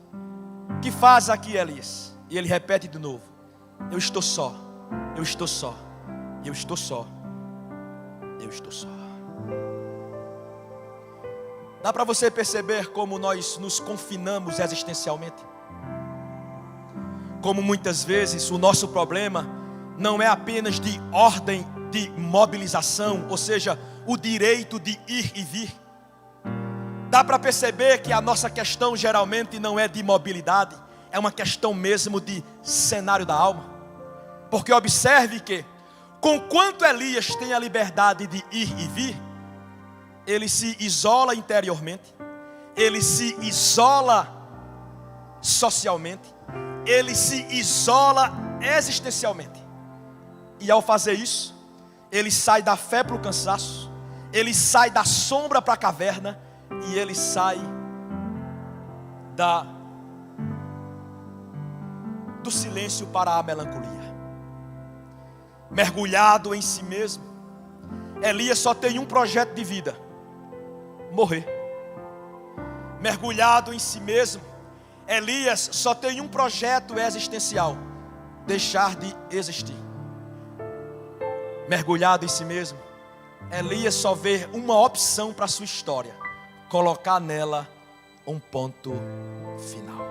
O que fazes aqui, Elias? E ele repete de novo: eu estou só, eu estou só, eu estou só, eu estou só. Dá para você perceber como nós nos confinamos existencialmente? Como muitas vezes o nosso problema não é apenas de ordem de mobilização, ou seja, o direito de ir e vir. Dá para perceber que a nossa questão geralmente não é de mobilidade, é uma questão mesmo de cenário da alma. Porque observe que, conquanto Elias tem a liberdade de ir e vir, ele se isola interiormente, ele se isola socialmente, ele se isola existencialmente. E ao fazer isso, ele sai da fé para o cansaço, ele sai da sombra para a caverna, e ele sai do silêncio para a melancolia. Mergulhado em si mesmo, Elias só tem um projeto de vida: morrer. Mergulhado em si mesmo, Elias só tem um projeto existencial: deixar de existir. Mergulhado em si mesmo, Elias só vê uma opção para a sua história: colocar nela um ponto final.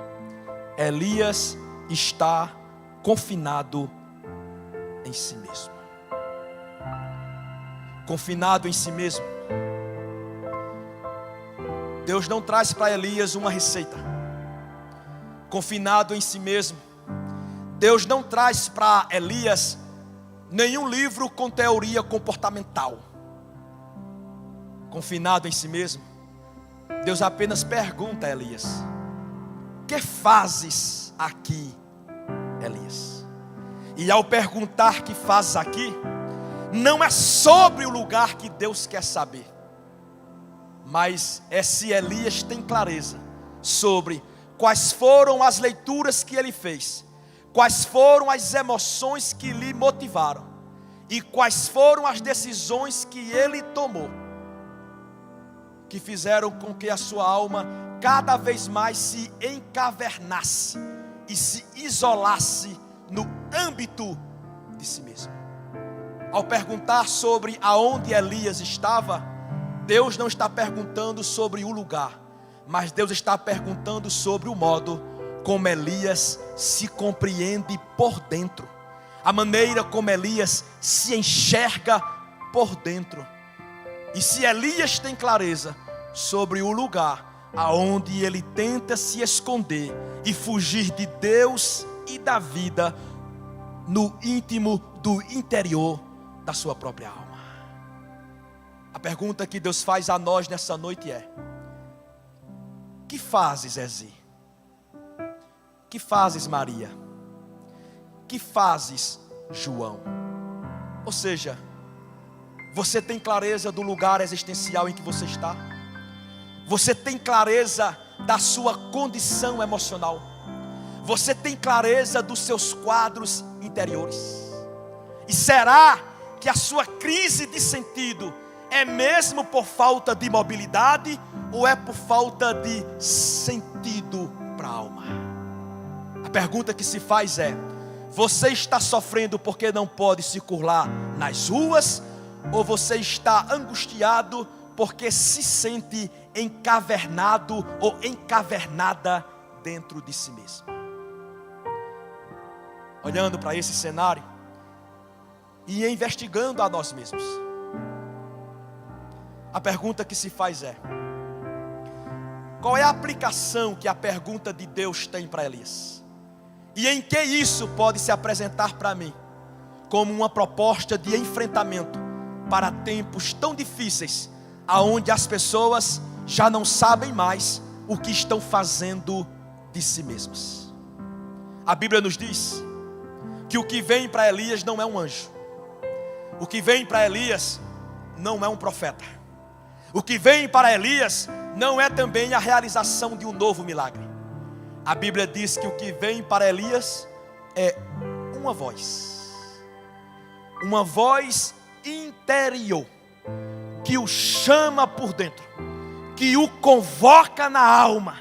Elias está confinado em si mesmo. Confinado em si mesmo. Deus não traz para Elias uma receita. Confinado em si mesmo, Deus não traz para Elias nenhum livro com teoria comportamental. Confinado em si mesmo, Deus apenas pergunta a Elias: que fazes aqui, Elias? E ao perguntar que fazes aqui, não é sobre o lugar que Deus quer saber, mas é se Elias tem clareza sobre quais foram as leituras que ele fez, quais foram as emoções que lhe motivaram e quais foram as decisões que ele tomou, que fizeram com que a sua alma cada vez mais se encavernasse e se isolasse no âmbito de si mesmo. Ao perguntar sobre aonde Elias estava, Deus não está perguntando sobre o lugar, mas Deus está perguntando sobre o modo como Elias se compreende por dentro, a maneira como Elias se enxerga por dentro. E se Elias tem clareza sobre o lugar aonde ele tenta se esconder e fugir de Deus e da vida, no íntimo do interior da sua própria alma. A pergunta que Deus faz a nós nessa noite é: que fazes, Ezi? Que fazes, Maria? Que fazes, João? Ou seja, você tem clareza do lugar existencial em que você está? Você tem clareza da sua condição emocional? Você tem clareza dos seus quadros interiores? E será que a sua crise de sentido é mesmo por falta de mobilidade ou é por falta de sentido para a alma? A pergunta que se faz é: você está sofrendo porque não pode circular nas ruas, ou você está angustiado porque se sente encavernado ou encavernada dentro de si mesmo? Olhando para esse cenário e investigando a nós mesmos, a pergunta que se faz é: qual é a aplicação que a pergunta de Deus tem para Elias? E em que isso pode se apresentar para mim como uma proposta de enfrentamento para tempos tão difíceis, aonde as pessoas já não sabem mais o que estão fazendo de si mesmas? A Bíblia nos diz que o que vem para Elias não é um anjo, o que vem para Elias não é um profeta, o que vem para Elias não é também a realização de um novo milagre. A Bíblia diz que o que vem para Elias é uma voz interior, que o chama por dentro, que o convoca na alma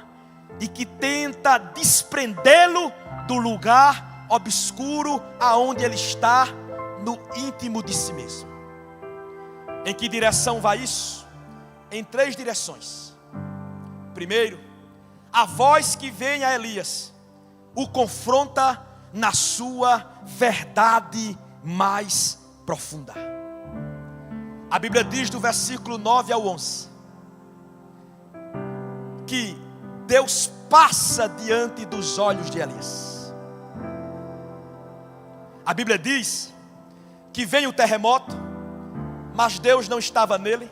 e que tenta desprendê-lo do lugar obscuro aonde ele está, no íntimo de si mesmo. Em que direção vai isso? Em 3 direções. Primeiro, a voz que vem a Elias o confronta na sua verdade mais profunda. A Bíblia diz do versículo 9 ao 11 que Deus passa diante dos olhos de Elias. A Bíblia diz que vem o terremoto, mas Deus não estava nele.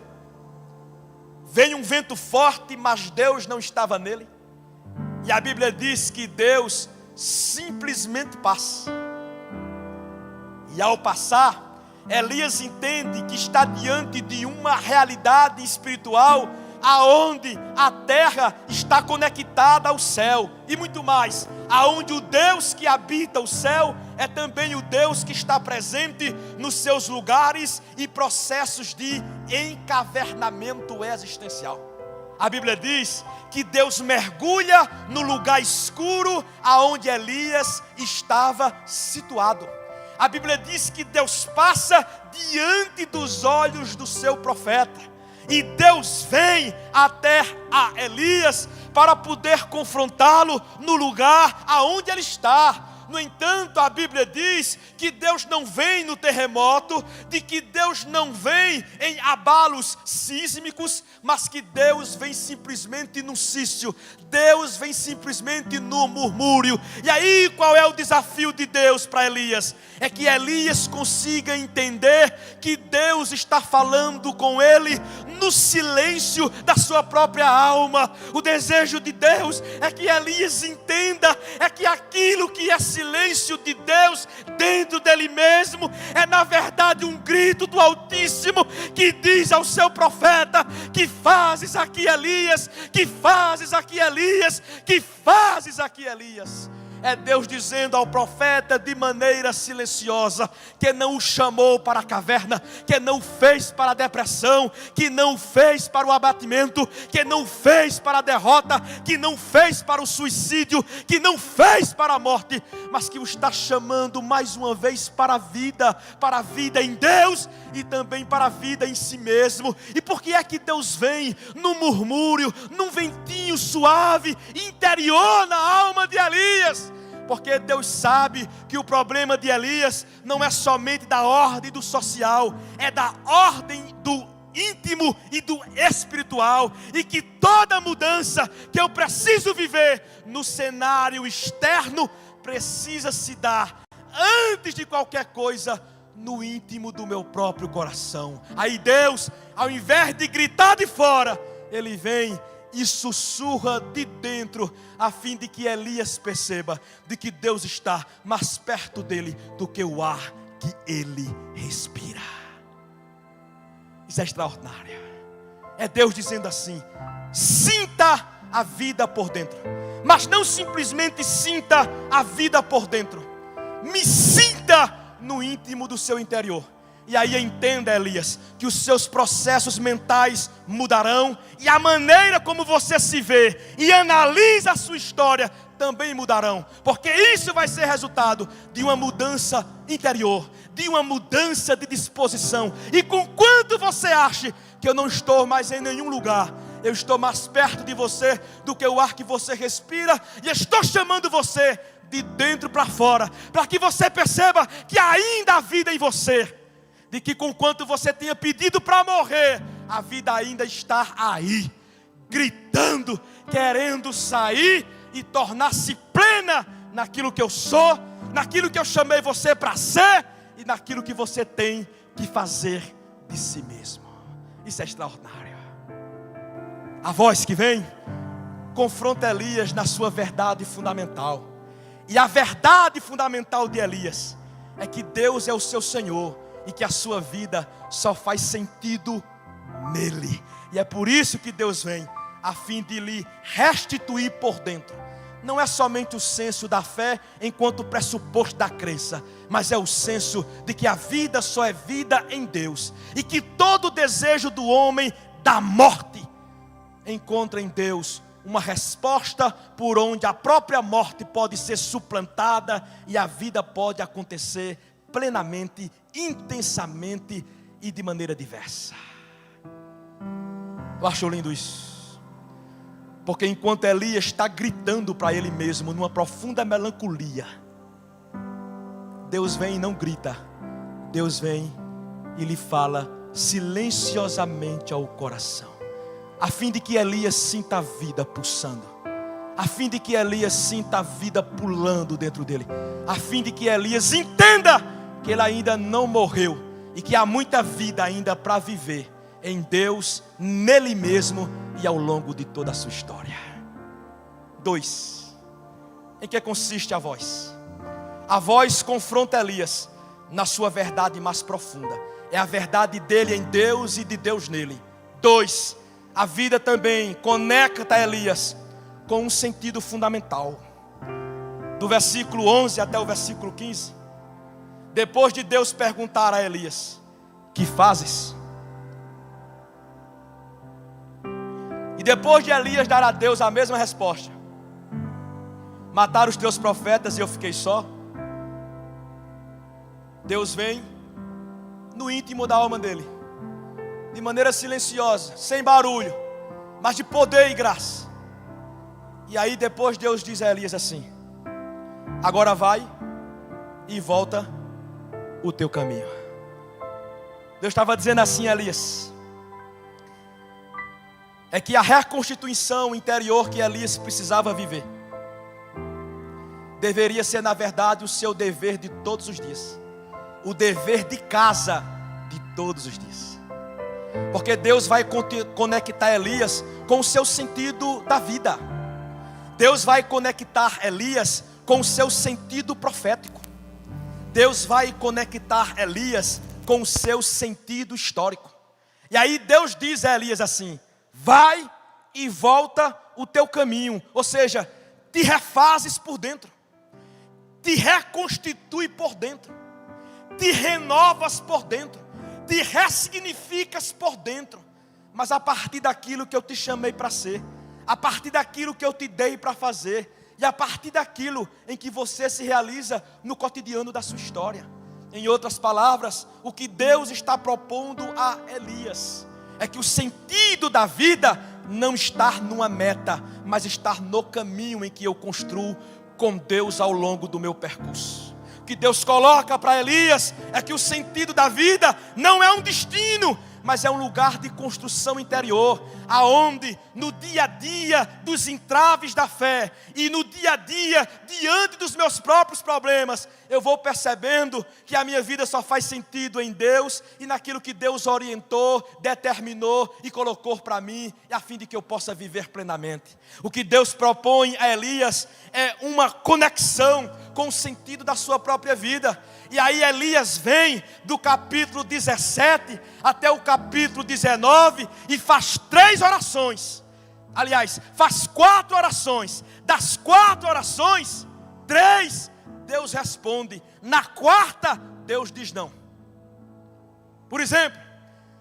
Vem um vento forte, mas Deus não estava nele. E a Bíblia diz que Deus simplesmente passa. E ao passar, Elias entende que está diante de uma realidade espiritual aonde a terra está conectada ao céu, e muito mais, aonde o Deus que habita o céu é também o Deus que está presente nos seus lugares e processos de encavernamento existencial. A Bíblia diz que Deus mergulha no lugar escuro aonde Elias estava situado. A Bíblia diz que Deus passa diante dos olhos do seu profeta. E Deus vem até a Elias para poder confrontá-lo no lugar aonde ele está. No entanto, a Bíblia diz que Deus não vem no terremoto, de que Deus não vem em abalos sísmicos, mas que Deus vem simplesmente no sício, Deus vem simplesmente no murmúrio. E aí qual é o desafio de Deus para Elias? É que Elias consiga entender que Deus está falando com ele no silêncio da sua própria alma. O desejo de Deus é que Elias entenda, é que aquilo que é silêncio de Deus dentro dele mesmo é na verdade um grito do Altíssimo que diz ao seu profeta: que fazes aqui, Elias? Que fazes aqui, Elias? Que fazes aqui, Elias? É Deus dizendo ao profeta de maneira silenciosa que não o chamou para a caverna, que não o fez para a depressão, que não o fez para o abatimento, que não o fez para a derrota, que não o fez para o suicídio, que não o fez para a morte, mas que o está chamando mais uma vez para a vida em Deus e também para a vida em si mesmo. E por que é que Deus vem num murmúrio, num ventinho suave, interior na alma de Elias? Porque Deus sabe que o problema de Elias não é somente da ordem do social, é da ordem do íntimo e do espiritual, e que toda mudança que eu preciso viver no cenário externo precisa se dar, antes de qualquer coisa, no íntimo do meu próprio coração. Aí Deus, ao invés de gritar de fora, Ele vem e sussurra de dentro, a fim de que Elias perceba de que Deus está mais perto dele do que o ar que ele respira. Isso é extraordinário. É Deus dizendo assim: sinta a vida por dentro, mas não simplesmente sinta a vida por dentro, me sinta no íntimo do seu interior. E aí entenda, Elias, que os seus processos mentais mudarão, e a maneira como você se vê e analisa a sua história também mudarão, porque isso vai ser resultado de uma mudança interior, de uma mudança de disposição. E conquanto você ache que eu não estou mais em nenhum lugar, eu estou mais perto de você do que o ar que você respira, e estou chamando você de dentro para fora, para que você perceba que ainda há vida em você, de que conquanto você tenha pedido para morrer, a vida ainda está aí, gritando, querendo sair e tornar-se plena naquilo que eu sou, naquilo que eu chamei você para ser e naquilo que você tem que fazer de si mesmo. Isso é extraordinário. A voz que vem confronta Elias na sua verdade fundamental. E a verdade fundamental de Elias é que Deus é o seu Senhor e que a sua vida só faz sentido nele. E é por isso que Deus vem, a fim de lhe restituir por dentro. Não é somente o senso da fé enquanto pressuposto da crença, mas é o senso de que a vida só é vida em Deus, e que todo desejo do homem da morte encontra em Deus uma resposta por onde a própria morte pode ser suplantada e a vida pode acontecer plenamente, intensamente e de maneira diversa. Eu acho lindo isso, porque enquanto Elias está gritando para ele mesmo numa profunda melancolia, Deus vem e não grita, Deus vem e lhe fala silenciosamente ao coração, a fim de que Elias sinta a vida pulsando, a fim de que Elias sinta a vida pulando dentro dele, a fim de que Elias entenda que ele ainda não morreu e que há muita vida ainda para viver em Deus, nele mesmo e ao longo de toda a sua história. 2. Em que consiste a voz? A voz confronta Elias na sua verdade mais profunda. É a verdade dele em Deus e de Deus nele. 2. A vida também conecta Elias com um sentido fundamental. Do versículo 11 até o versículo 15. Depois de Deus perguntar a Elias: que fazes? E depois de Elias dar a Deus a mesma resposta: mataram os teus profetas e eu fiquei só. Deus vem no íntimo da alma dele, de maneira silenciosa, sem barulho, mas de poder e graça. E aí depois Deus diz a Elias assim: agora vai e volta o teu caminho. Deus estava dizendo assim a Elias, é que a reconstituição interior que Elias precisava viver deveria ser, na verdade, o seu dever de todos os dias, o dever de casa de todos os dias, porque Deus vai conectar Elias com o seu sentido da vida. Deus vai conectar Elias com o seu sentido profético. Deus vai conectar Elias com o seu sentido histórico. E aí Deus diz a Elias assim: vai e volta o teu caminho. Ou seja, te refazes por dentro, te reconstitui por dentro, te renovas por dentro, te ressignificas por dentro. Mas a partir daquilo que eu te chamei para ser, a partir daquilo que eu te dei para fazer, e a partir daquilo em que você se realiza no cotidiano da sua história. Em outras palavras, o que Deus está propondo a Elias é que o sentido da vida não está numa meta, mas está no caminho em que eu construo com Deus ao longo do meu percurso. O que Deus coloca para Elias é que o sentido da vida não é um destino, mas é um lugar de construção interior, aonde no dia a dia dos entraves da fé e no dia a dia diante dos meus próprios problemas, eu vou percebendo que a minha vida só faz sentido em Deus e naquilo que Deus orientou, determinou e colocou para mim, a fim de que eu possa viver plenamente. O que Deus propõe a Elias é uma conexão com o sentido da sua própria vida. E aí Elias vem do capítulo 17 até o capítulo 19 e faz 3 orações. Aliás, faz 4 orações. Das 4 orações, 3 Deus responde. Na 4ª, Deus diz não. Por exemplo,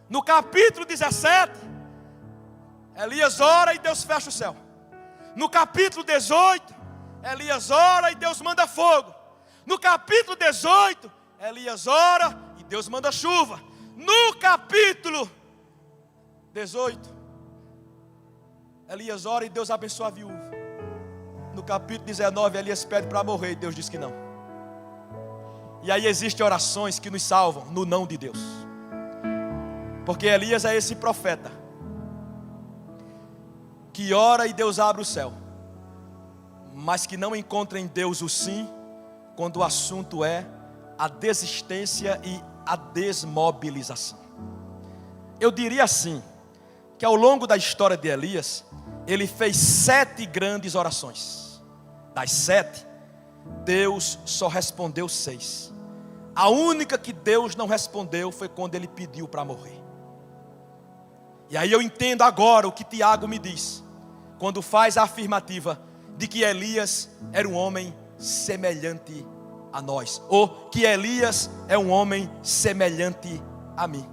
no capítulo 17, Elias ora e Deus fecha o céu. No capítulo 18, Elias ora e Deus manda fogo. No capítulo 18, Elias ora e Deus manda chuva. No capítulo 18, Elias ora e Deus abençoa a viúva. No capítulo 19, Elias pede para morrer e Deus diz que não. E aí existem orações que nos salvam no não de Deus. Porque Elias é esse profeta que ora e Deus abre o céu, mas que não encontra em Deus o sim, quando o assunto é a desistência e a desmobilização. Eu diria assim, que ao longo da história de Elias, ele fez 7 grandes orações. Das 7, Deus só respondeu 6. A única que Deus não respondeu foi quando ele pediu para morrer. E aí eu entendo agora o que Tiago me diz, quando faz a afirmativa de que Elias era um homem semelhante a nós, ou que Elias é um homem semelhante a mim.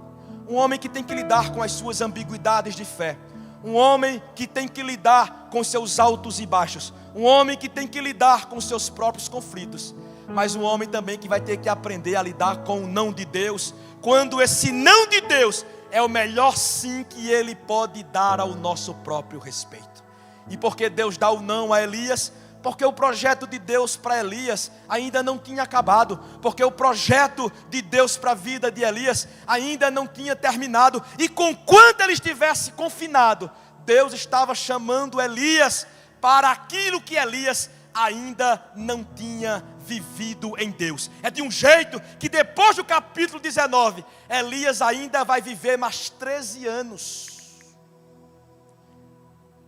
Um homem que tem que lidar com as suas ambiguidades de fé, um homem que tem que lidar com seus altos e baixos, um homem que tem que lidar com seus próprios conflitos, mas um homem também que vai ter que aprender a lidar com o não de Deus, quando esse não de Deus é o melhor sim que Ele pode dar ao nosso próprio respeito. E por que Deus dá o não a Elias? Porque o projeto de Deus para Elias ainda não tinha acabado. Porque o projeto de Deus para a vida de Elias ainda não tinha terminado. E conquanto ele estivesse confinado, Deus estava chamando Elias para aquilo que Elias ainda não tinha vivido em Deus. É de um jeito que depois do capítulo 19, Elias ainda vai viver mais 13 anos.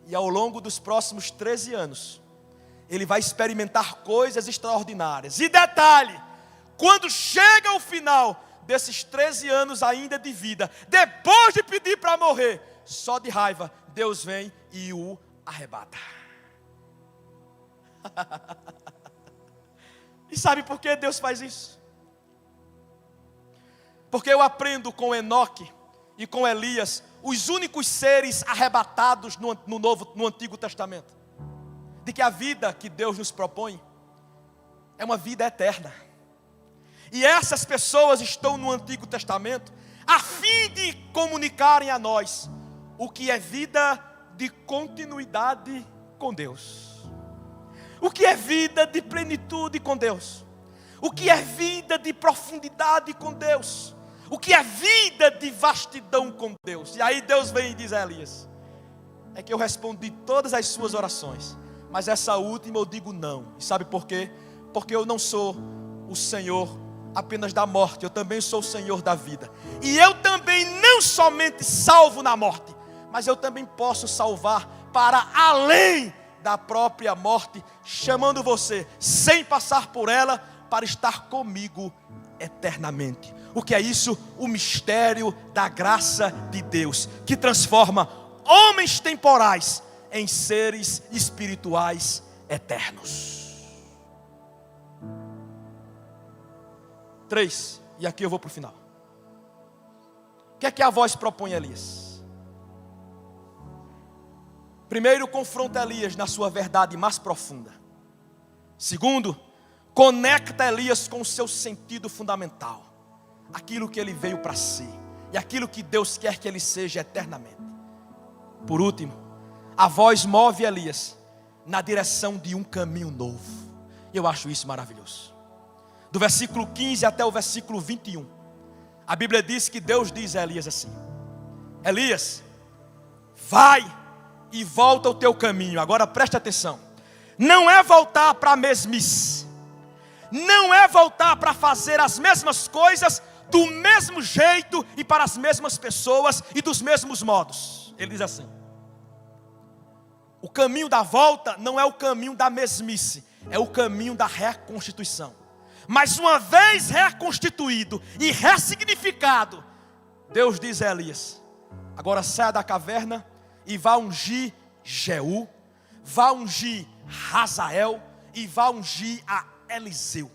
E ao longo dos próximos 13 anos, ele vai experimentar coisas extraordinárias. E detalhe, quando chega ao final desses 13 anos ainda de vida, depois de pedir para morrer, só de raiva, Deus vem e o arrebata. E sabe por que Deus faz isso? Porque eu aprendo com Enoque e com Elias, os únicos seres arrebatados no Antigo Testamento, de que a vida que Deus nos propõe é uma vida eterna. E essas pessoas estão no Antigo Testamento a fim de comunicarem a nós o que é vida de continuidade com Deus, o que é vida de plenitude com Deus, o que é vida de profundidade com Deus, o que é vida de vastidão com Deus. E aí Deus vem e diz a Elias: é que eu respondi todas as suas orações, mas essa última eu digo não. E sabe por quê? Porque eu não sou o Senhor apenas da morte, eu também sou o Senhor da vida. E eu também não somente salvo na morte, mas eu também posso salvar para além da própria morte, chamando você, sem passar por ela, para estar comigo eternamente. O que é isso? O mistério da graça de Deus, que transforma homens temporais em seres espirituais eternos. 3, e aqui eu vou para o final. O que é que a voz propõe a Elias? Primeiro, confronta Elias na sua verdade mais profunda. Segundo, conecta Elias com o seu sentido fundamental, aquilo que ele veio para ser e aquilo que Deus quer que ele seja eternamente. Por último, a voz move Elias na direção de um caminho novo. Eu acho isso maravilhoso. Do versículo 15 até o versículo 21, a Bíblia diz que Deus diz a Elias assim: Elias, vai e volta ao teu caminho. Agora preste atenção, não é voltar para a mesmice, não é voltar para fazer as mesmas coisas do mesmo jeito e para as mesmas pessoas e dos mesmos modos. Ele diz assim: o caminho da volta não é o caminho da mesmice, é o caminho da reconstituição. Mas uma vez reconstituído e ressignificado, Deus diz a Elias: agora saia da caverna e vá ungir Jeú, vá ungir Hazael e vá ungir a Eliseu.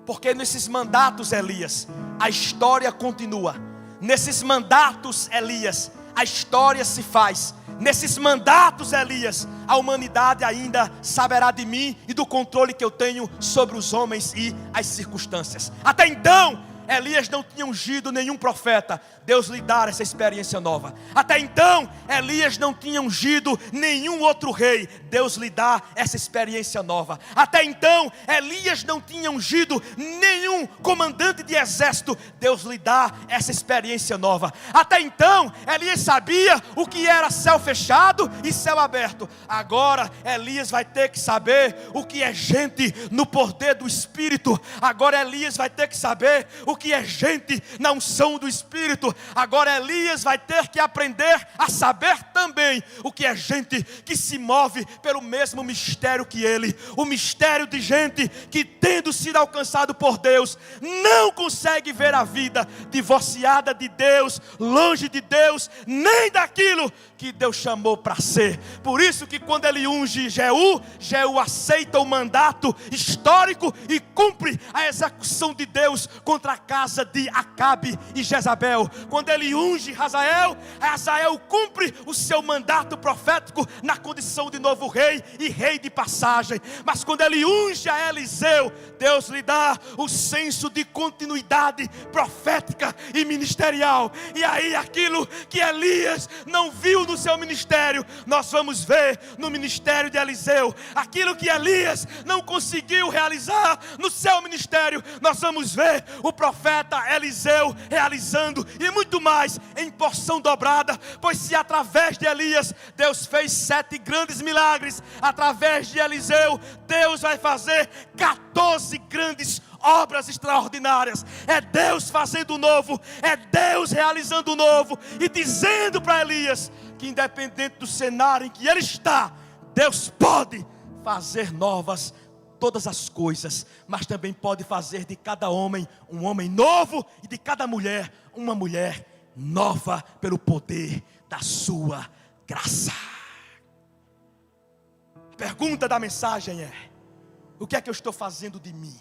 Porque nesses mandatos, Elias, a história continua. Nesses mandatos, Elias, a história se faz. Nesses mandatos, Elias, a humanidade ainda saberá de mim e do controle que eu tenho sobre os homens e as circunstâncias. Até então, Elias não tinha ungido nenhum profeta. Deus lhe dá essa experiência nova. Até então, Elias não tinha ungido nenhum outro rei. Deus lhe dá essa experiência nova. Até então, Elias não tinha ungido nenhum comandante de exército. Deus lhe dá essa experiência nova. Até então, Elias sabia o que era céu fechado e céu aberto. Agora, Elias vai ter que saber o que é gente no poder do Espírito. Agora, Elias vai ter que saber o que é gente na unção do Espírito. Agora Elias vai ter que aprender a saber também o que é gente que se move pelo mesmo mistério que ele. O mistério de gente que, tendo sido alcançado por Deus, não consegue ver a vida divorciada de Deus, longe de Deus, nem daquilo que Deus chamou para ser. Por isso que quando ele unge Jeú, Jeú aceita o mandato histórico e cumpre a execução de Deus contra a casa de Acabe e Jezabel. Quando ele unge Hazael, Hazael cumpre o seu mandato profético na condição de novo rei e rei de passagem. Mas quando ele unge a Eliseu, Deus lhe dá o senso de continuidade profética e ministerial. E aí aquilo que Elias não viu no seu ministério, nós vamos ver no ministério de Eliseu. Aquilo que Elias não conseguiu realizar no seu ministério, nós vamos ver o profeta Eliseu realizando, e muito mais em porção dobrada. Pois se através de Elias Deus fez 7 grandes milagres, através de Eliseu Deus vai fazer 14 grandes obras extraordinárias. É Deus fazendo o novo, é Deus realizando o novo e dizendo para Elias que, independente do cenário em que ele está, Deus pode fazer novas todas as coisas, mas também pode fazer de cada homem um homem novo e de cada mulher uma mulher nova pelo poder da sua graça. A pergunta da mensagem é: o que é que eu estou fazendo de mim?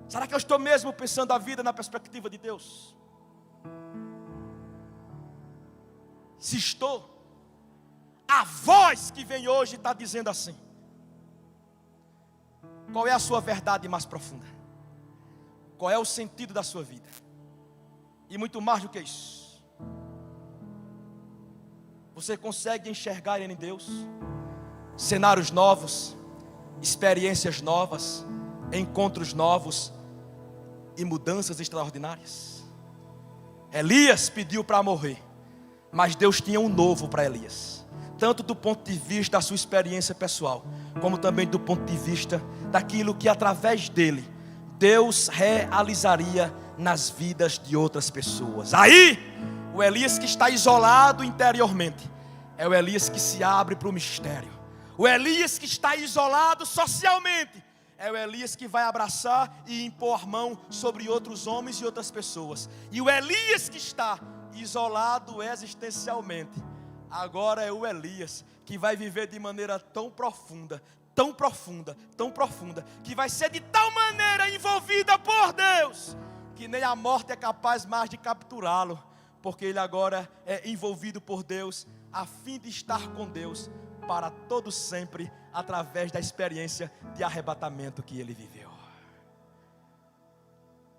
Será que eu estou mesmo pensando a vida na perspectiva de Deus? Se estou, a voz que vem hoje está dizendo assim: qual é a sua verdade mais profunda? Qual é o sentido da sua vida? E muito mais do que isso, você consegue enxergar em Deus cenários novos, experiências novas, encontros novos e mudanças extraordinárias? Elias pediu para morrer, mas Deus tinha um novo para Elias, tanto do ponto de vista da sua experiência pessoal, como também do ponto de vista daquilo que através dele Deus realizaria nas vidas de outras pessoas. Aí, o Elias que está isolado interiormente, É o Elias que se abre para o mistério. O Elias que está isolado socialmente. É o Elias que vai abraçar e impor a mão sobre outros homens e outras pessoas. E o Elias que está isolado existencialmente, agora é o Elias que vai viver de maneira tão profunda, tão profunda, tão profunda, que vai ser de tal maneira envolvida por Deus, que nem a morte é capaz mais de capturá-lo, porque ele agora é envolvido por Deus, a fim de estar com Deus para todo sempre, através da experiência de arrebatamento que ele viveu.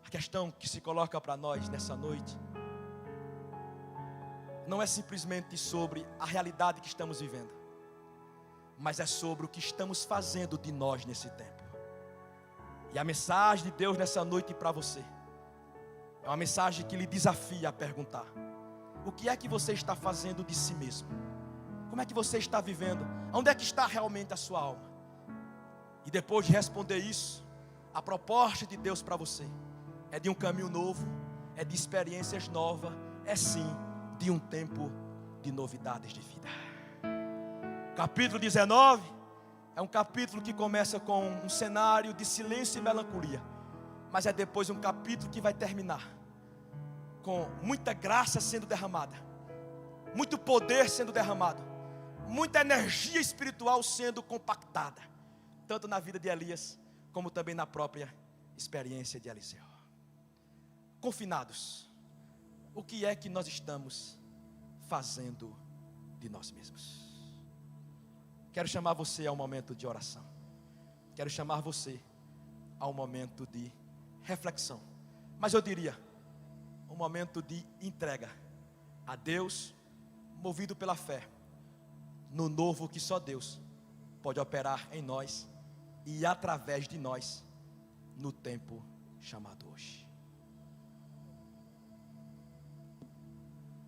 A questão que se coloca para nós nessa noite não é simplesmente sobre a realidade que estamos vivendo, mas é sobre o que estamos fazendo de nós nesse tempo. E a mensagem de Deus nessa noite para você é uma mensagem que lhe desafia a perguntar: o que é que você está fazendo de si mesmo? Como é que você está vivendo? Onde é que está realmente a sua alma? E depois de responder isso, a proposta de Deus para você é de um caminho novo, é de experiências novas, é sim de um tempo de novidades de vida. Capítulo 19 é um capítulo que começa com um cenário de silêncio e melancolia, mas é depois um capítulo que vai terminar com muita graça sendo derramada, muito poder sendo derramado, muita energia espiritual sendo compactada, tanto na vida de Elias, como também na própria experiência de Eliseu. Confinados, o que é que nós estamos fazendo de nós mesmos? Quero chamar você a um momento de oração. Quero chamar você a um momento de reflexão. Mas eu diria, um momento de entrega a Deus, movido pela fé, no novo que só Deus pode operar em nós e através de nós, no tempo chamado hoje.